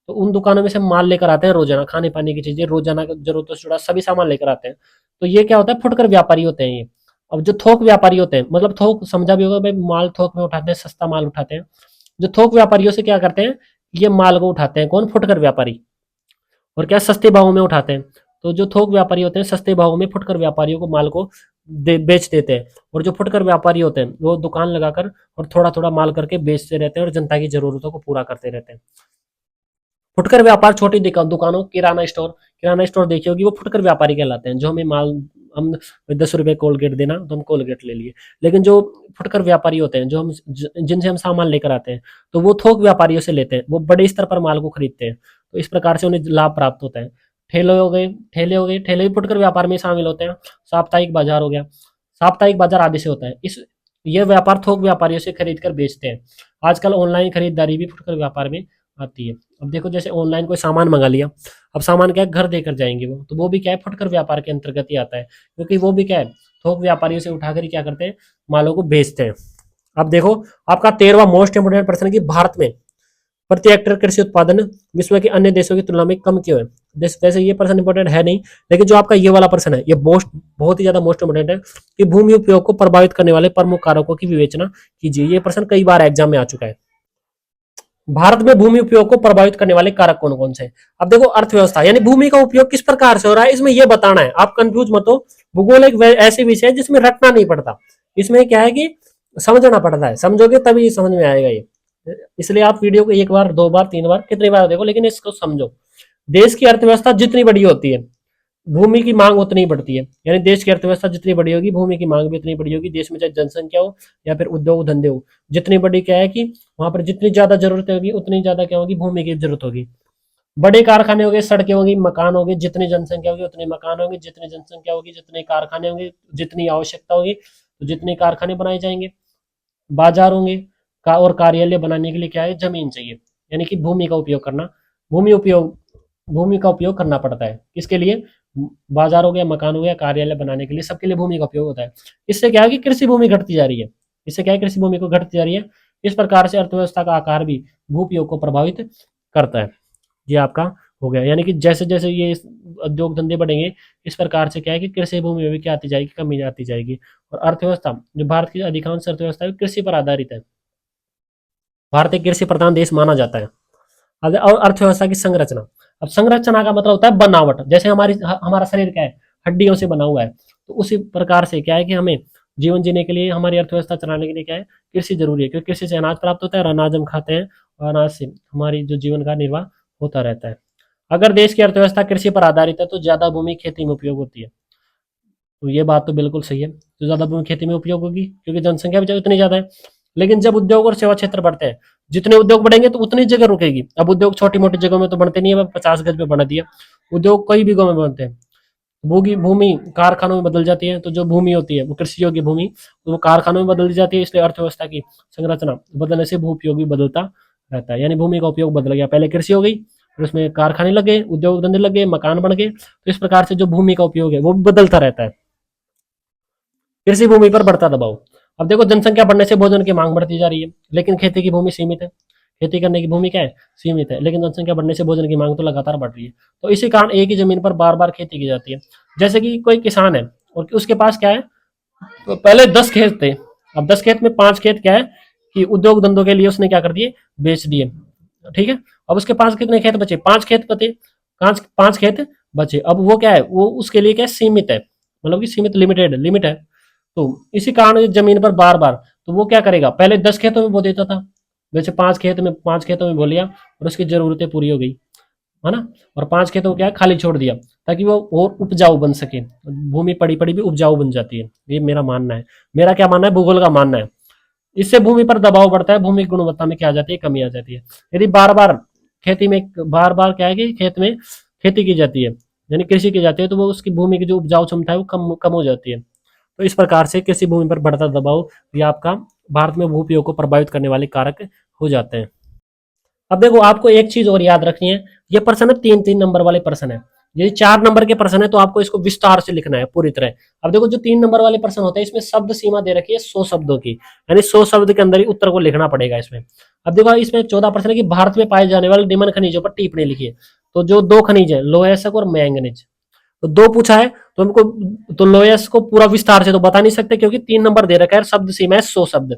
S1: तो उन दुकानों में से माल लेकर आते हैं, रोजाना खाने पाने की चीजें, रोजाना जरूरतों से जुड़ा सभी सामान लेकर आते हैं। तो ये क्या होता है, फुटकर व्यापारी होते हैं ये। अब जो थोक व्यापारी होते हैं, मतलब थोक समझा भी होगा भाई, माल थोक में उठाते हैं, सस्ता माल उठाते हैं। जो थोक व्यापारियों से क्या करते हैं, ये माल को उठाते हैं कौन, फुटकर व्यापारी, और क्या सस्ते भावों में उठाते हैं। तो जो थोक व्यापारी होते हैं सस्ते भावों में फुटकर व्यापारियों को माल को बेच देते हैं, और जो फुटकर व्यापारी होते हैं वो दुकान लगाकर और थोड़ा थोड़ा माल करके बेचते रहते हैं और जनता की जरूरतों को पूरा करते रहते हैं। फुटकर व्यापार छोटी दुकानों, किराना स्टोर देखी होगी, वो फुटकर व्यापारी कहलाते हैं। जो हमें माल, हम 10 रुपए कोलगेट देना तो हम कोलगेट ले लिए। लेकिन जो फुटकर व्यापारी होते हैं, जो हम जिनसे हम सामान लेकर आते हैं, तो वो थोक व्यापारियों से लेते हैं, वो बड़े स्तर पर माल को खरीदते हैं। तो इस प्रकार से उन्हें लाभ प्राप्त होता है। ठेले भी फुटकर व्यापार में शामिल होते हैं। साप्ताहिक बाजार हो गया, साप्ताहिक बाजार आदि से होता है। ये व्यापार थोक व्यापारियों से खरीद कर बेचते हैं। आजकल ऑनलाइन खरीदारी भी फुटकर व्यापार में आती है। अब देखो जैसे ऑनलाइन कोई सामान मंगा लिया, अब सामान क्या है घर देकर जाएंगे वो, तो वो भी क्या है फुटकर व्यापार के अंतर्गत ही आता है, क्योंकि वो भी क्या है थोक व्यापारियों से उठाकर ही क्या करते हैं मालों को बेचते हैं। अब देखो आपका 13वां मोस्ट इंपोर्टेंट प्रश्न कि भारत में प्रति हेक्टेयर कृषि उत्पादन विश्व के अन्य देशों की तुलना में कम क्यों है। वैसे ये प्रश्न इंपोर्टेंट है नहीं, लेकिन जो आपका ये वाला प्रश्न है ये बहुत ही ज्यादा मोस्ट इंपोर्टेंट है कि भूमि उपयोग को प्रभावित करने वाले प्रमुख कारकों की विवेचना कीजिए। ये प्रश्न कई बार एग्जाम में आ चुका है। भारत में भूमि उपयोग को प्रभावित करने वाले कारक कौन कौन से हैं। अब देखो अर्थव्यवस्था यानी भूमि का उपयोग किस प्रकार से हो रहा है इसमें ये बताना है, आप कंफ्यूज मत हो। भूगोल एक ऐसे विषय है जिसमें रटना नहीं पड़ता, इसमें क्या है कि समझना पड़ता है, समझोगे तभी समझ में आएगा ये। इसलिए आप वीडियो को एक बार दो बार तीन बार कितनी बार देखो, लेकिन इसको समझो। देश की अर्थव्यवस्था जितनी बड़ी होती है भूमि की मांग उतनी ही बढ़ती है, यानी देश की अर्थव्यवस्था जितनी बड़ी होगी भूमि की मांग भी उतनी बड़ी होगी। देश में चाहे जनसंख्या हो या फिर उद्योग धंधे हो, जितनी बड़ी क्या है कि वहां पर जितनी ज्यादा जरूरत होगी उतनी ज्यादा क्या होगी भूमि की जरूरत होगी। बड़े कारखाने होंगे, सड़कें होंगी, मकान होंगे, जितनी जनसंख्या होगी उतने मकान होंगे, जितनी जनसंख्या होगी जितने कारखाने होंगे, जितनी आवश्यकता होगी तो जितने कारखाने बनाए जाएंगे, बाजार होंगे और कार्यालय बनाने के लिए क्या है जमीन चाहिए, यानी कि भूमि का उपयोग करना, भूमि उपयोग भूमि का उपयोग करना पड़ता है। किसके लिए, बाजार हो गया, मकान हो गया, कार्यालय बनाने के लिए, सबके लिए भूमि का उपयोग होता है। इससे क्या है कि कृषि भूमि घटती जा रही है, इससे क्या है कृषि भूमि को घटती जा रही है। इस प्रकार से अर्थव्यवस्था का आकार भी भू उपयोग को प्रभावित करता है। ये आपका हो गया, यानी कि जैसे जैसे ये उद्योग धंधे बढ़ेंगे इस प्रकार से क्या है कि कृषि भूमि में भी क्या आती जाएगी कमी आती जाएगी। और अर्थव्यवस्था जो भारत की अधिकांश अर्थव्यवस्था है कृषि पर आधारित है, भारत एक कृषि प्रधान देश माना जाता है। और अर्थव्यवस्था की संरचना, अब संरचना का मतलब होता है बनावट, जैसे हमारा शरीर क्या है हड्डियों से बना हुआ है, तो उसी प्रकार से क्या है कि हमें जीवन जीने के लिए हमारी अर्थव्यवस्था चलाने के लिए क्या है कृषि जरूरी है, क्योंकि कृषि से अनाज प्राप्त होता है और अनाज हम खाते हैं और अनाज से हमारी जो जीवन का निर्वाह होता रहता है। अगर देश की अर्थव्यवस्था कृषि पर आधारित है तो ज्यादा भूमि खेती में उपयोग होती है। तो ये बात तो बिल्कुल सही है, तो ज्यादा भूमि खेती में उपयोग होगी क्योंकि जनसंख्या भी उतनी ज्यादा है। लेकिन जब उद्योग और सेवा क्षेत्र बढ़ते हैं, जितने उद्योग बढ़ेंगे तो उतनी जगह रुकेगी। अब उद्योग छोटी मोटी जगहों में तो बनते नहीं है, 50 गज में बना दिया, उद्योग कई बीघों में बनते हैं। भूमि भूमि कारखानों में बदल जाती है, तो जो भूमि होती है वो कृषि योग्य भूमि तो वो कारखानों में बदल दी जाती है। इसलिए अर्थव्यवस्था की संरचना बदलने से भू उपयोग भी बदलता रहता है, यानी भूमि का उपयोग बदल गया, पहले कृषि हो गई फिर उसमें कारखाने लग गए, उद्योग धंधे लग गए, मकान बन गए, तो इस प्रकार से जो भूमि का उपयोग है वो भी बदलता रहता है। कृषि भूमि पर बढ़ता दबाव, अब देखो जनसंख्या बढ़ने से भोजन की मांग बढ़ती जा रही है, लेकिन खेती की भूमि सीमित है, खेती करने की भूमि क्या है सीमित है, लेकिन जनसंख्या बढ़ने से भोजन की मांग तो लगातार बढ़ रही है। तो इसी कारण एक ही जमीन पर बार बार खेती की जाती है। जैसे कि कोई किसान है और उसके पास क्या है तो पहले 10 खेत थे, अब 10 खेत में 5 खेत क्या है कि उद्योग धंधों के लिए उसने क्या कर दिए बेच दिए, ठीक है। अब उसके पास कितने खेत बचे 5 खेत बचे, 5 खेत बचे। अब वो क्या है वो उसके लिए क्या है सीमित है, मतलब कि सीमित लिमिटेड लिमिट है। तो इसी कारण जमीन पर बार बार तो वो क्या करेगा पहले 10 खेतों में बो देता था, वैसे 5 खेतों में बो लिया और उसकी जरूरतें पूरी हो गई, है ना। और 5 खेतों को क्या है खाली छोड़ दिया ताकि वो और उपजाऊ बन सके, भूमि पड़ी पड़ी भी उपजाऊ बन जाती है। ये मेरा मानना है, मेरा क्या मानना है भूगोल का मानना है। इससे भूमि पर दबाव बढ़ता है, भूमि की गुणवत्ता में क्या आ जाती है कमी आ जाती है। यदि बार बार खेती में बार बार क्या है कि खेत में खेती की जाती है यानी कृषि की जाती है, तो वो उसकी भूमि की जो उपजाऊ क्षमता है वो कम कम हो जाती है। तो इस प्रकार से कृषि भूमि पर बढ़ता दबाव ये आपका भारत में भू उपयोग को प्रभावित करने वाले कारक हो जाते हैं। अब देखो आपको एक चीज और याद रखनी है, ये प्रश्न है 3-3 नंबर वाले प्रश्न है। यदि 4 नंबर के प्रश्न है तो आपको इसको विस्तार से लिखना है पूरी तरह। अब देखो जो 3 नंबर वाले प्रश्न होते हैं इसमें शब्द सीमा दे रखी है 100 शब्दों की, यानी 100 शब्द के अंदर ही उत्तर को लिखना पड़ेगा इसमें। अब देखो इसमें 14 प्रश्न है कि भारत में पाए जाने वाले निम्न खनिजों पर टिप्पणी लिखिए। तो जो 2 खनिज है लोहेसक और मैंगनीज, तो 2 पूछा है तो हमको तो लोयस को पूरा विस्तार से तो बता नहीं सकते क्योंकि 3 नंबर दे रखा है, शब्द सीमा है 100 शब्द।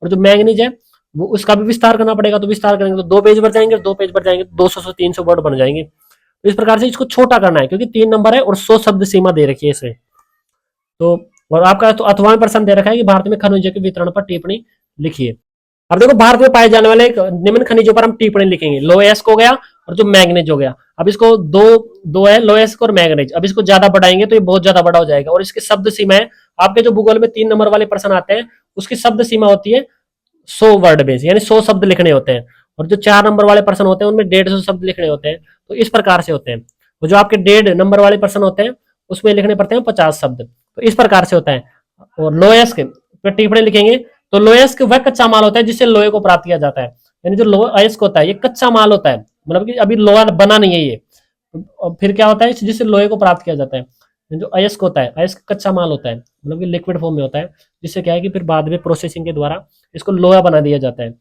S1: और जो मैंगनीज है वो उसका भी विस्तार करना पड़ेगा, तो विस्तार करेंगे तो 2 पेज भर जाएंगे, 2 पेज भर जाएंगे 200 से 300 वर्ड बन जाएंगे। तो इस प्रकार से इसको छोटा करना है क्योंकि 3 नंबर है और 100 शब्द सीमा दे रखी है इसमें। तो और आपका तो अथवा में प्रश्न दे रखा है कि भारत में खनिजों के वितरण पर टिप्पणी लिखिए। अब देखो भारत में पाए जाने वाले निम्न खनिजों पर हम टिप्पणी लिखेंगे, लोएस्क हो गया और जो मैग्नेज हो गया। अब इसको दो दो है लोएस्क और मैग्नेज, अब इसको ज्यादा बढ़ाएंगे तो ये बहुत ज्यादा बड़ा हो जाएगा। और इसकी शब्द सीमा है आपके जो भूगोल में 3 नंबर वाले प्रश्न आते हैं उसकी शब्द सीमा होती है 100 वर्ड बेस, यानी 100 शब्द लिखने होते हैं। और जो 4 नंबर वाले प्रश्न होते हैं उनमें 150 शब्द लिखने होते हैं। तो इस प्रकार से होते हैं। वो जो आपके 1.5 नंबर वाले प्रश्न होते हैं उसमें लिखने पड़ते हैं 50 शब्द। तो इस प्रकार से होता है। और लोएस्क पे टिप्पणी लिखेंगे तो लो अयस्क वह कच्चा माल होता है जिससे लोहे को प्राप्त किया जाता है। यानी जो लोहा अयस्क होता है ये कच्चा माल होता है, मतलब कि अभी लोहा बना नहीं है ये। और फिर क्या होता है जिससे लोहे को प्राप्त किया जाता है। जो अयस्क होता है, अयस्क कच्चा माल होता है, मतलब कि लिक्विड फॉर्म में होता है, जिससे क्या है कि फिर बाद में प्रोसेसिंग के द्वारा इसको लोहा बना दिया जाता है।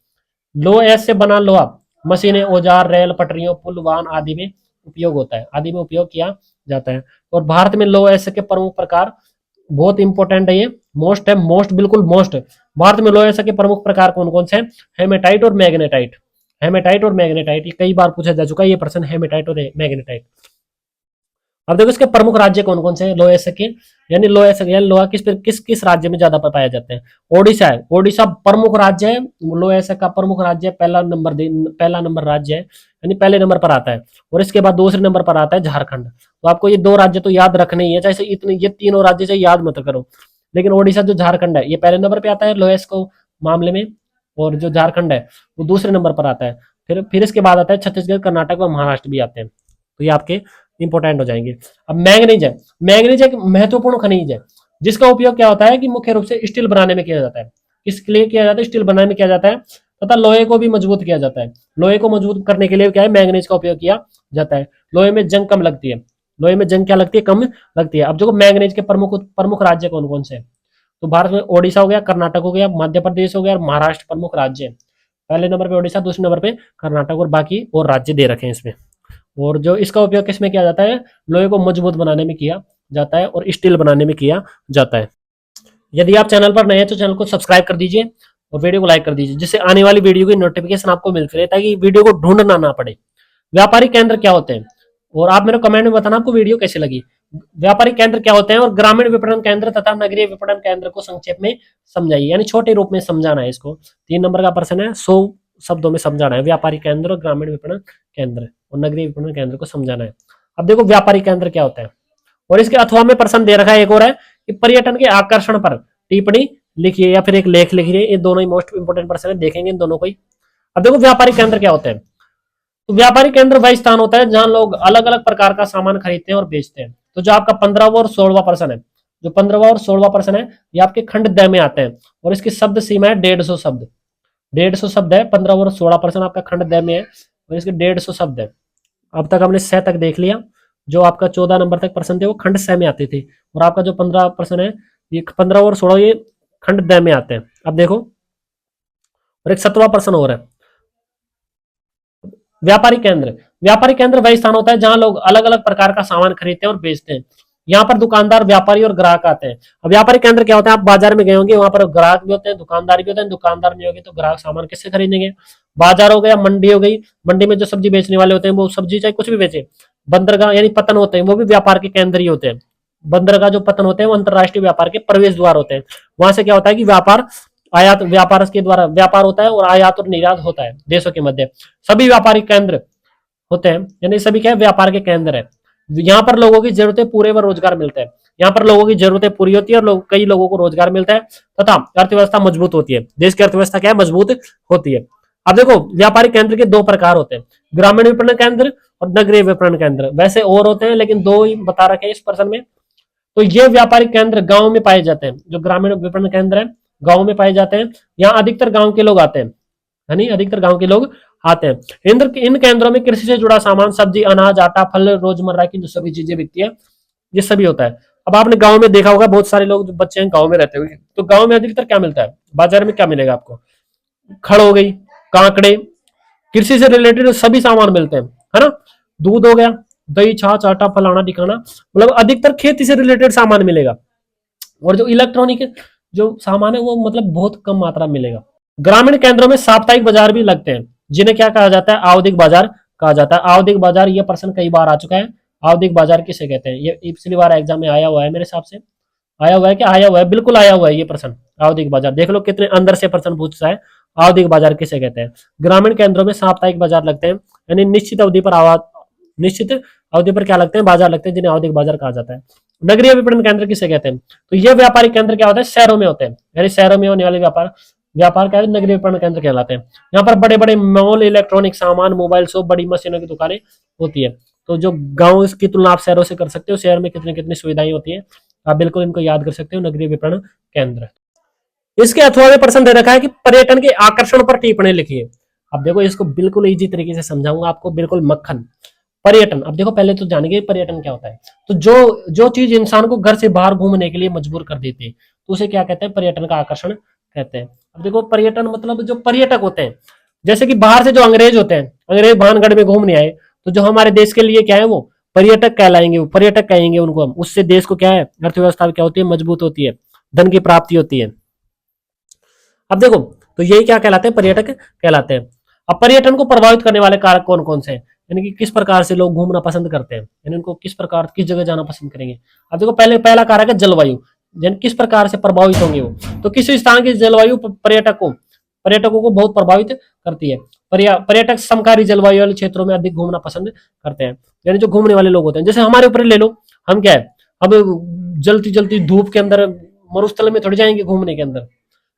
S1: लोहा अयस्क से बना लोहा मशीनें, औजार, रेल, पटरियों, पुल, वाहन आदि में उपयोग होता है, आदि में उपयोग किया जाता है। और भारत में लोहा अयस्क के प्रमुख प्रकार बहुत इंपॉर्टेंट है, ये मोस्ट है, मोस्ट बिल्कुल मोस्ट। भारत में लोहा अयस्क के प्रमुख प्रकार कौन कौन से हैं? हेमेटाइट और मैग्नेटाइट। हेमेटाइट और मैग्नेटाइट, ये कई बार पूछा जा चुका है ये प्रश्न, हेमेटाइट और मैग्नेटाइट। अब देखो इसके प्रमुख राज्य कौन कौन से हैं लोहे के, यानी लोहे से यानी लोहा किस किस राज्य में ज्यादा पाया जाता है? ओडिशा है, ओडिशा प्रमुख राज्य है, लोहे का प्रमुख राज्य है, पहला नंबर राज्य है, यानी पहले नंबर पर आता है। और इसके बाद दूसरे नंबर पर आता है झारखंड। तो आपको ये दो राज्य तो याद रखने ही है, चाहे इतने ये तीनों राज्य से याद मत करो, लेकिन ओडिशा जो झारखंड है ये पहले नंबर पे आता है लोहे को मामले में, और जो झारखंड है वो दूसरे नंबर पर आता है। फिर इसके बाद आता है छत्तीसगढ़, कर्नाटक और महाराष्ट्र भी आते हैं। तो ये आपके इंपॉर्टेंट हो जाएंगे। अब मैंगनीज है, मैंगनीज एक महत्वपूर्ण खनिज है जिसका उपयोग क्या होता है कि मुख्य रूप से स्टील बनाने में किया जाता है। किसके लिए किया जाता है? स्टील बनाने में किया जाता है, तथा लोहे को भी मजबूत किया जाता है। लोहे को मजबूत करने के लिए क्या है? मैंगनीज का उपयोग किया जाता है। लोहे में जंग कम लगती है, लोहे में जंग क्या लगती है? कम लगती है। अब जो मैंगनीज के प्रमुख प्रमुख राज्य कौन कौन से हैं? तो भारत में ओडिशा हो गया, कर्नाटक हो गया, मध्य प्रदेश हो गया और महाराष्ट्र प्रमुख राज्य है। पहले नंबर पे ओडिशा, दूसरे नंबर पे कर्नाटक और बाकी और राज्य दे रखे हैं इसमें। और जो इसका उपयोग किसमें किया जाता है? लोहे को मजबूत बनाने में किया जाता है और स्टील बनाने में किया जाता है। यदि आप चैनल पर नए हैं तो चैनल को सब्सक्राइब कर दीजिए और वीडियो को लाइक कर दीजिए, जिससे आने वाली वीडियो की नोटिफिकेशन आपको मिलती रहे, ताकि वीडियो को ढूंढना ना पड़े। व्यापारिक केंद्र क्या होते हैं? और आप मेरे कमेंट में बताना आपको वीडियो कैसी लगी। व्यापारिक केंद्र क्या होते हैं और ग्रामीण विपणन केंद्र तथा नगरीय विपणन केंद्र को संक्षेप में समझाइए, यानी छोटे रूप में समझाना है इसको। 3 नंबर का प्रश्न है, 100 शब्दों में समझाना है व्यापारिक केंद्र और ग्रामीण विपणन केंद्र और नगरीय विपणन केंद्र को समझाना है। अब देखो व्यापारिक केंद्र क्या होता है, और इसके अथवा में प्रश्न दे रखा है एक और है कि पर्यटन के आकर्षण पर टिप्पणी लिखिए या फिर एक लेख लिखिए। ये दोनों ही मोस्ट इंपोर्टेंट प्रश्न है, देखेंगे इन दोनों को ही। अब देखो व्यापारिक केंद्र क्या होते हैं। तो व्यापारिक केंद्र वह स्थान होता है जहां लोग अलग अलग प्रकार का सामान खरीदते हैं और बेचते हैं। तो जो आपका 15वां और 16वां प्रश्न है, जो 15वां और 16वां प्रश्न है, ये आपके खंड द में आते हैं और इसकी शब्द सीमा है 150 शब्द। 150 शब्द है, 15 और 16 प्रश्न आपका खंड द में है और इसके 150 शब्द है। अब तक हमने स तक देख लिया। जो आपका 14 नंबर तक प्रश्न थे वो खंड स में आते थे, और आपका जो 15 प्रश्न है ये 15 और 16 ये खंड द में आते हैं। अब देखो, और एक 17वां प्रश्न और है, व्यापारिक केंद्र। व्यापारिक केंद्र वह स्थान होता है जहां लोग अलग अलग प्रकार का सामान खरीदते हैं और बेचते हैं। यहाँ पर दुकानदार, व्यापारी और ग्राहक आते हैं। अब व्यापारिक केंद्र क्या होता है? आप बाजार में गए होंगे, वहां पर ग्राहक भी होते हैं, दुकानदार भी होते हैं। दुकानदार नहीं होंगे तो ग्राहक सामान किससे खरीदेंगे? बाजार हो गया, मंडी हो गई, मंडी में जो सब्जी बेचने वाले होते हैं वो सब्जी चाहे कुछ भी बेचे। बंदरगाह यानी पतन होते हैं, वो भी व्यापार के केंद्र ही होते हैं। बंदरगाह जो पतन होते हैं वो अंतरराष्ट्रीय व्यापार के प्रवेश द्वार होते हैं। वहां से क्या होता है कि व्यापार आयात व्यापार के द्वारा व्यापार होता है और आयात और निर्यात होता है देशों के मध्य। सभी व्यापारिक केंद्र होते हैं, यानी सभी क्या है? व्यापार के केंद्र है। यहाँ पर लोगों की जरूरतें पूरे व रोजगार मिलता है। यहाँ पर लोगों की जरूरतें पूरी होती है और कई लोगों को रोजगार मिलता है तथा अर्थव्यवस्था मजबूत होती है। देश की अर्थव्यवस्था क्या है? मजबूत होती है। अब देखो व्यापारिक केंद्र के 2 प्रकार होते हैं, ग्रामीण विपणन केंद्र और नगरीय विपणन केंद्र। वैसे और होते हैं लेकिन 2 ही बता रखे हैं इस प्रश्न में। तो ये व्यापारिक केंद्र गांव में पाए जाते हैं। जो ग्रामीण विपणन केंद्र है गांव में पाए जाते हैं। यहाँ अधिकतर गांव के लोग आते हैं, यानी अधिकतर गांव के लोग आते हैं। इन केंद्रों में कृषि से जुड़ा सामान, सब्जी, अनाज, आटा, फल, रोजमर्रा की जो सभी चीजें बिकती है, ये सभी होता है। अब आपने गांव में देखा होगा, बहुत सारे लोग जो बच्चे हैं गांव में रहते हुए, तो गांव में अधिकतर क्या मिलता है? बाजार में क्या मिलेगा आपको? खड़ हो गई, कांकड़े, कृषि से रिलेटेड सभी सामान मिलते हैं, है ना। दूध हो गया, दही, छाछ, आटा, फलाना ढिकाना, मतलब अधिकतर खेती से रिलेटेड सामान मिलेगा। और जो इलेक्ट्रॉनिक जो सामान है वो मतलब बहुत कम मात्रा में मिलेगा। ग्रामीण केंद्रों में साप्ताहिक बाजार भी लगते हैं, जिन्हें क्या कहा जाता है? आवधिक बाजार कहा जाता है। आवधिक बाजार, ये प्रश्न कई बार आ चुका है। आवधिक बाजार किसे कहते हैं? ये पिछली बार एग्जाम में आया हुआ है, मेरे हिसाब से आया हुआ है। क्या आया हुआ है? बिल्कुल आया हुआ है ये प्रश्न। आवधिक बाजार देख लो कितने अंदर से प्रश्न पूछता है। आवधिक बाजार किसे कहते हैं? ग्रामीण केंद्रों में साप्ताहिक बाजार लगते हैं, यानी निश्चित अवधि पर क्या लगते हैं? बाजार लगते हैं, जिन्हें आवधिक बाजार कहा जाता है। नगरीय विपणन केंद्र किसे कहते हैं? तो ये व्यापारिक केंद्र क्या होता है? शहरों में होते हैं, यानी शहरों में होने वाले व्यापार क्या है? नगरीय विपणन केंद्र कहलाते हैं। यहाँ पर बड़े बड़े मॉल, इलेक्ट्रॉनिक सामान, मोबाइल शॉप, बड़ी मशीनों की दुकानें होती है। तो जो गांव की तुलना आप शहरों से कर सकते हो, शहर में कितनी कितनी सुविधाएं होती है, आप बिल्कुल इनको याद कर सकते हो, नगरीय विपणन केंद्र। इसके अथवा में प्रश्न दे रखा है कि पर्यटन के आकर्षण पर टिप्पणी लिखिए। अब देखो इसको बिल्कुल इजी तरीके से समझाऊंगा आपको, बिल्कुल मक्खन। पर्यटन, अब देखो पहले तो जानेंगे पर्यटन क्या होता है। तो जो जो चीज इंसान को घर से बाहर घूमने के लिए मजबूर कर देती है, तो उसे क्या कहते हैं, पर्यटन का आकर्षण कहते हैं। अब देखो पर्यटन मतलब जो पर्यटक होते हैं, जैसे कि बाहर से जो अंग्रेज होते हैं, अंग्रेज भानगढ़ में घूमने आए, तो जो हमारे देश के लिए क्या है, वो पर्यटक कहलाएंगे, वो पर्यटक कहेंगे उनको हम। उससे देश को क्या है, अर्थव्यवस्था क्या होती है, मजबूत होती है, धन की प्राप्ति होती है। अब देखो, तो यही क्या कहलाते हैं, पर्यटक कहलाते हैं। अब पर्यटन को प्रभावित करने वाले कारक कौन कौन से हैं, यानी कि किस प्रकार से लोग घूमना पसंद करते हैं, यानी उनको किस प्रकार किस जगह जाना पसंद करेंगे। अब देखो पहले पहला कारक है जलवायु, यानी किस प्रकार से प्रभावित होंगे वो। तो किसी स्थान की जलवायु पर्यटकों को बहुत प्रभावित करती है। पर्यटक समकारी जलवायु वाले क्षेत्रों में अधिक घूमना पसंद करते हैं, यानी जो घूमने वाले लोग होते हैं। जैसे हमारे ऊपर ले लो, हम क्या है, हम जलती जलती धूप के अंदर मरुस्थल में थोड़ी जाएंगे घूमने के अंदर।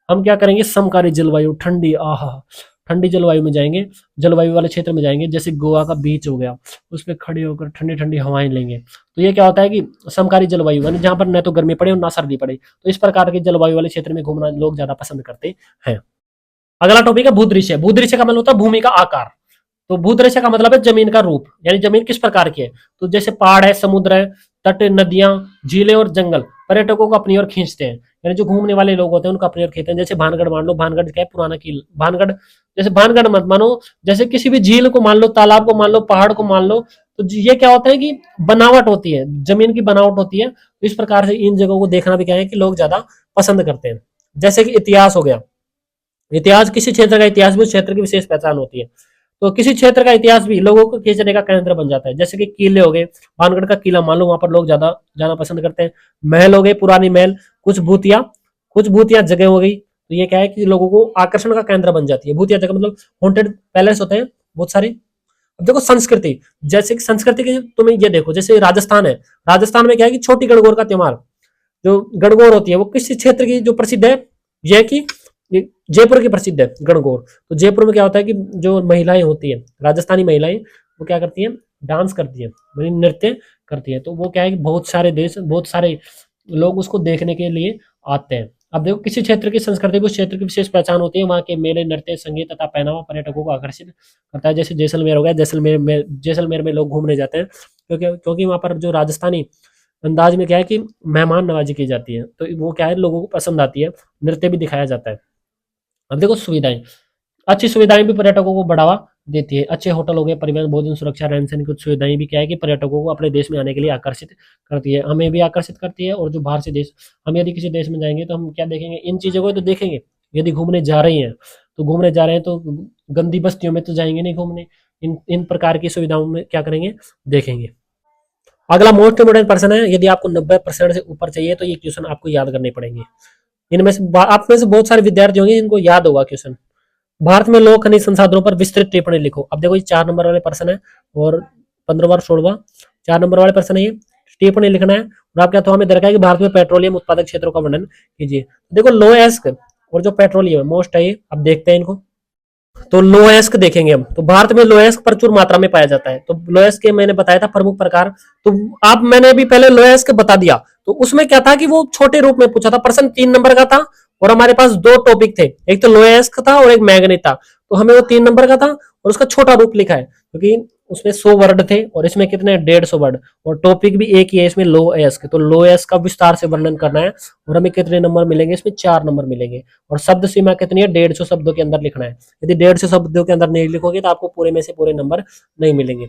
S1: हम क्या करेंगे, समकारी जलवायु, ठंडी, आहा, ठंडी जलवायु में जाएंगे, जलवायु वाले क्षेत्र में जाएंगे, जैसे गोवा का बीच हो गया, उस पर खड़े होकर ठंडी ठंडी हवाएं लेंगे। तो ये क्या होता है कि समकारी जलवायु, यानी जहां पर न तो गर्मी पड़े और ना सर्दी पड़े, तो इस प्रकार की जलवायु वाले क्षेत्र में घूमना लोग ज्यादा पसंद करते हैं। अगला टॉपिक है भूदृश्य। भूदृश्य का मतलब होता है भूमि का आकार। तो भूदृश्य का मतलब है जमीन का रूप, यानी जमीन किस प्रकार की है। तो जैसे पहाड़ है, समुद्र है, तट, नदियां, झीलें और जंगल पर्यटकों को अपनी ओर खींचते हैं, यानी जो घूमने वाले लोग होते हैं उनको अपनी ओर खींचते हैं। जैसे भानगढ़ मान लो, भानगढ़ क्या है, पुराना किला भानगढ़। जैसे भानगढ़ मत मानो, जैसे किसी भी झील को मान लो, तालाब को मान लो, पहाड़ को मान लो, तो ये क्या होता है कि बनावट होती है, जमीन की बनावट होती है। तो इस प्रकार से इन जगहों को देखना भी क्या है कि लोग ज्यादा पसंद करते हैं। जैसे कि इतिहास हो गया, इतिहास किसी क्षेत्र का इतिहास भी उस क्षेत्र की विशेष पहचान होती है। तो किसी क्षेत्र का इतिहास भी लोगों को खींचने का केंद्र बन जाता है। जैसे कि किले हो गए, भानगढ़ का किला मान लो, वहां पर लोग ज्यादा जाना पसंद करते हैं। महल हो गए, पुरानी महल, कुछ भूतिया जगह हो गई, तो ये क्या है कि लोगों को आकर्षण का केंद्र बन जाती है। भूतिया जगह मतलब हॉन्टेड पैलेस होते हैं बहुत सारे। अब देखो संस्कृति, जैसे कि संस्कृति की तुम्हें ये देखो, जैसे राजस्थान है, राजस्थान में क्या है कि छोटी गणगौर का त्योहार, जो गणगौर होती है वो किस क्षेत्र की जो प्रसिद्ध है, यह कि जयपुर की प्रसिद्ध है गणगौर। तो जयपुर में क्या होता है कि जो महिलाएं होती है, राजस्थानी महिलाएं, वो क्या करती हैं, डांस करती है, नृत्य करती है। तो वो क्या है कि बहुत सारे लोग उसको देखने के लिए आते हैं। अब देखो किसी क्षेत्र की संस्कृति को, क्षेत्र की विशेष पहचान होती है, वहाँ के मेले, नृत्य, संगीत तथा पहनावा पर्यटकों को आकर्षित करता है। जैसे जैसलमेर हो गया, जैसलमेर में लोग घूमने जाते हैं, क्योंकि वहाँ पर जो राजस्थानी अंदाज में क्या है कि मेहमान नवाजी की जाती है, तो वो क्या है लोगों को पसंद आती है, नृत्य भी दिखाया जाता है। अब देखो सुविधाएं, अच्छी सुविधाएं भी पर्यटकों को बढ़ावा देती है। अच्छे होटल हो गए, परिवहन, भोजन, सुरक्षा, रहन सहन, कुछ सुविधाएं भी क्या है कि पर्यटकों को अपने देश में आने के लिए आकर्षित करती है, हमें भी आकर्षित करती है। और जो बाहर से देश, हम यदि किसी देश में जाएंगे तो हम क्या देखेंगे, इन चीजों को तो देखेंगे। यदि घूमने जा रहे हैं तो घूमने जा रहे हैं तो गंदी बस्तियों में तो जाएंगे नहीं घूमने, इन इन प्रकार की सुविधाओं में क्या करेंगे, देखेंगे। अगला मोस्ट इम्पोर्टेंट प्रश्न है, यदि आपको 90% से ऊपर चाहिए तो ये क्वेश्चन आपको याद करने पड़ेंगे। इनमें से आप में से बहुत सारे विद्यार्थी होंगे जिनको याद होगा क्वेश्चन। भारत में लोक खनिज संसाधनों पर विस्तृत टिप्पणी लिखो। अब देखो ये 4 नंबर वाले प्रश्न है, और 15वां 16वां 4 नंबर वाले प्रश्न है। ये टिप्पणी लिखना है, और आपके हाथों में दे रखा है कि भारत में पेट्रोलियम उत्पादक क्षेत्रों का वर्णन कीजिए। देखो लोएस्क और जो पेट्रोलियम है मोस्ट है, ये अब देखते हैं इनको। तो लोएस्क देखेंगे हम, तो भारत में लोएस्क प्रचुर मात्रा में पाया जाता है। तो लोएस्क के मैंने बताया था प्रमुख प्रकार, तो आप मैंने भी पहले लोएस्क बता दिया। तो उसमें क्या था कि वो छोटे रूप में पूछा था, प्रश्न 3 नंबर का था, और हमारे पास 2 टॉपिक थे, एक तो लोएस्क था और एक मैग्नेट था। तो हमें वो 3 नंबर का था, और उसका छोटा रूप लिखा है, क्योंकि उसमें 100 वर्ड थे और इसमें कितने 150 वर्ड, और टॉपिक भी एक ही है इसमें, लोएस्क। तो लोएस्क का विस्तार से वर्णन करना है, और हमें कितने नंबर मिलेंगे, इसमें 4 नंबर मिलेंगे। और शब्द सीमा कितनी है, 150 शब्दों के अंदर लिखना है। यदि 150 शब्दों के अंदर नहीं लिखोगे तो आपको पूरे में से पूरे नंबर नहीं मिलेंगे।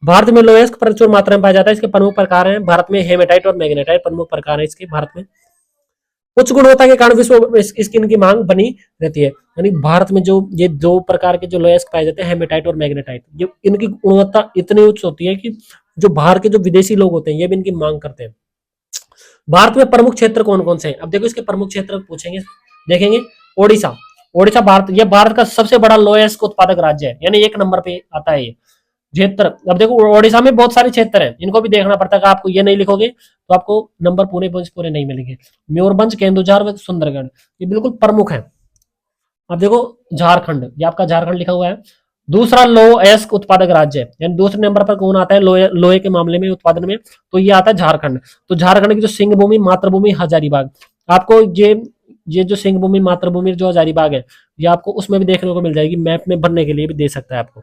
S1: भारत में लोएस्क प्रचुर मात्रा में पाया जाता है। इसके प्रमुख प्रकार हैं भारत में हेमेटाइट और मैग्नेटाइट, प्रमुख प्रकार है इसके भारत में। उच्च गुणवत्ता के कारण विश्व में इसकी मांग बनी रहती है, यानी भारत में जो ये 2 प्रकार के जो लोएस्क पाए जाते हैं, हेमेटाइट और मैग्नेटाइट, ये इनकी गुणवत्ता इतनी उच्च होती है कि जो बाहर के जो विदेशी लोग होते हैं ये भी इनकी मांग करते हैं। भारत में प्रमुख क्षेत्र कौन कौन से हैं, अब देखो इसके प्रमुख क्षेत्र पूछेंगे, देखेंगे। ओडिशा, ओडिशा भारत, ये भारत का सबसे बड़ा लोएस्क उत्पादक राज्य है, यानी 1 नंबर पे आता है ये क्षेत्र। अब देखो ओडिशा में बहुत सारे क्षेत्र हैं, इनको भी देखना पड़ता है। आपको ये नहीं लिखोगे तो आपको नंबर पूरे नहीं मिलेंगे। मयूरभंज, केंदुझर व सुंदरगढ़, ये बिल्कुल प्रमुख है। अब देखो झारखंड, ये आपका झारखंड लिखा हुआ है, दूसरा लोएस्क उत्पादक राज्य है, यानी दूसरे नंबर पर कौन आता है लोहे के मामले में, उत्पादन में, तो ये आता है झारखंड। तो झारखंड की जो सिंह भूमि, मातृभूमि हजारीबाग, आपको ये ये जो सिंह भूमि, मातृभूमि, जो हजारीबाग है, ये आपको उसमें भी देखने को मिल जाएगी, मैप में भरने के लिए भी दे सकता है आपको।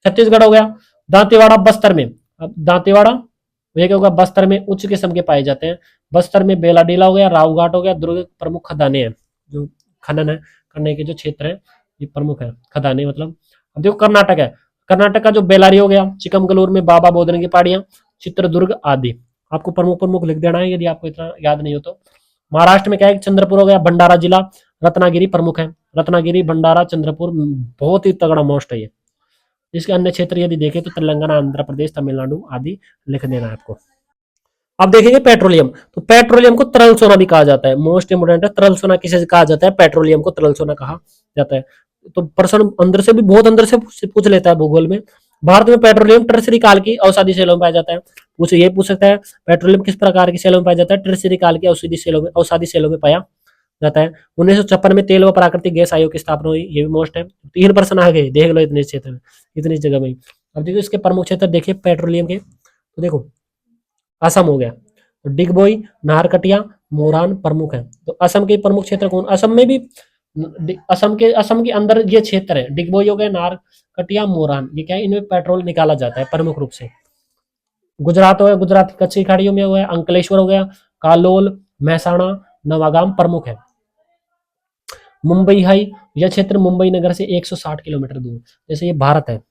S1: छत्तीसगढ़ हो गया, दांतेवाड़ा बस्तर में। अब दांतेवाड़ा ये क्या होगा, बस्तर में उच्च किस्म के पाए जाते हैं। बस्तर में बेलाडीला हो गया, रावघाट हो गया, दुर्ग प्रमुख खदानें हैं, जो खनन है करने के जो क्षेत्र है ये प्रमुख है, खदानें मतलब। अब देखो कर्नाटक है, कर्नाटक का जो बेलारी हो गया, चिकमगलूर में बाबा बोधन की पहाड़ियां, चित्रदुर्ग आदि। आपको प्रमुख प्रमुख लिख देना है यदि आपको इतना याद नहीं हो तो। महाराष्ट्र में क्या है, चंद्रपुर हो गया, भंडारा जिला, रत्नागिरी प्रमुख है, रत्नागिरी, भंडारा, चंद्रपुर, बहुत ही तगड़ा मोस्ट है ये। इसके अन्य क्षेत्र यदि देखें तो तेलंगाना, आंध्र प्रदेश, तमिलनाडु आदि लिख देना है आपको। अब देखेंगे पेट्रोलियम, तो पेट्रोलियम को तरल सोना भी कहा जाता है, मोस्ट इंपोर्टेंट है। तरल सोना किसे कहा जाता है, पेट्रोलियम को तरल सोना कहा जाता है। तो प्रश्न अंदर से भी बहुत अंदर से पूछ लेता है भूगोल में। भारत में पेट्रोलियम टर्सरी काल की औषधि सेलों में पाया जाता है। ये पूछ सकता है पेट्रोलियम किस प्रकार की सेलों में पाया जाता है, टर्सरी काल की औषधि सेलों में पाया जाता है। 1956 में तेल व प्राकृतिक गैस आयोग की स्थापना हुई, ये भी मोस्ट है। 3% आ गए, देख लो इतने क्षेत्र में, इतनी जगह में। अब देखो इसके प्रमुख क्षेत्र देखिए पेट्रोलियम के, तो देखो असम हो गया, तो डिगबोई, नाहरकटिया, मोरान प्रमुख है। तो असम के प्रमुख क्षेत्र कौन, असम में भी असम के अंदर ये क्षेत्र है, डिगबोई हो गया, नाहरकटिया, मोरान, ये क्या है, इनमें पेट्रोल निकाला जाता है प्रमुख रूप से। गुजरात हो गया, गुजरात की कच्ची खाड़ियों में हो गया, अंकलेश्वर हो गया, कालोल, महसाणा, नवागाम प्रमुख है। मुंबई हाई, यह क्षेत्र मुंबई नगर से 160 किलोमीटर दूर, जैसे ये भारत है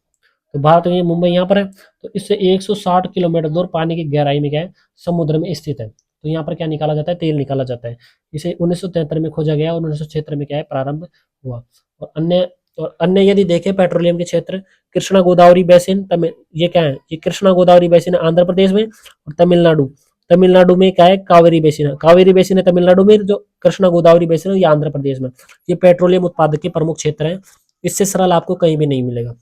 S1: तो भारत में ये मुंबई यहाँ पर है, तो इससे 160 किलोमीटर दूर पानी की गहराई में क्या है, समुद्र में स्थित है। तो यहाँ पर क्या निकाला जाता है, तेल निकाला जाता है। इसे 1973 में खोजा गया और 1976 में क्या है, प्रारंभ हुआ। और अन्य यदि देखें पेट्रोलियम के क्षेत्र, कृष्णा गोदावरी बेसिन, ये क्या है, ये कृष्णा गोदावरी बेसिन आंध्र प्रदेश में, और तमिलनाडु में क्या है, कावेरी बेसिन है, कावेरी बेसिन है तमिलनाडु में, जो कृष्णा गोदावरी बेसिन है ये आंध्र प्रदेश में। ये पेट्रोलियम उत्पादक के प्रमुख क्षेत्र है, इससे सरल आपको कहीं भी नहीं मिलेगा।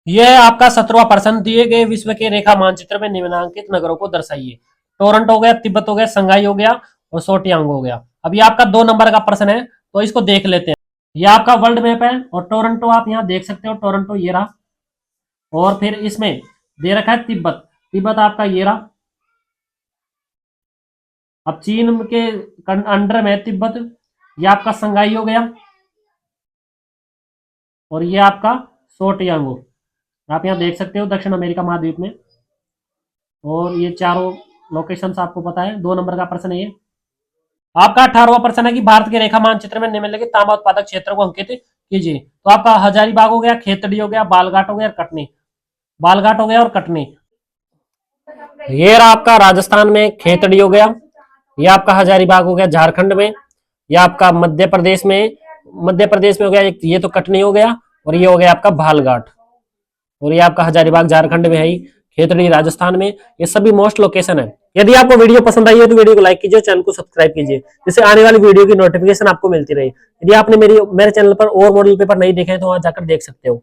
S1: यह है आपका 17वां प्रश्न, दिए गए विश्व के रेखा मानचित्र में निम्नलिखित नगरों को दर्शाइए। टोरंटो हो गया, तिब्बत हो गया, संघाई हो गया और सोटियांग हो गया। अब ये आपका 2 नंबर का प्रश्न है, तो इसको देख लेते हैं। ये आपका वर्ल्ड मैप है और टोरंटो आप यहाँ देख सकते हो, टोरंटो ये रहा, और फिर इसमें दे रखा है तिब्बत, तिब्बत आपका ये रहा। अब चीन के अंडर में तिब्बत, ये आपका संघाई हो गया, और ये आपका सोटियांग हो, आप यहाँ देख सकते हो दक्षिण अमेरिका महाद्वीप में। और ये चारों लोकेशंस आपको पता है। 2 नंबर का प्रश्न है ये आपका। 18वां प्रश्न है कि भारत के रेखा मानचित्र में निम्नलिखित तांबा उत्पादक क्षेत्र को अंकित कीजिए। तो आपका हजारीबाग हो गया, खेतड़ी हो गया, बालघाट हो गया, कटनी, बालघाट हो गया और कटनी। ये रहा आपका राजस्थान में खेतड़ी हो गया, ये आपका हजारीबाग हो गया झारखंड में, ये आपका मध्य प्रदेश में हो गया, ये तो कटनी हो गया, और ये हो गया आपका बालघाट, और ये आपका हजारीबाग झारखंड में है ही, खेतड़ी राजस्थान में। ये सभी मोस्ट लोकेशन है। यदि आपको वीडियो पसंद आई है तो वीडियो को लाइक कीजिए, चैनल को सब्सक्राइब कीजिए, जिससे आने वाली वीडियो की नोटिफिकेशन आपको मिलती रहे। यदि आपने मेरे चैनल पर और मॉडल पेपर नहीं देखे हैं तो वहां जाकर देख सकते हो।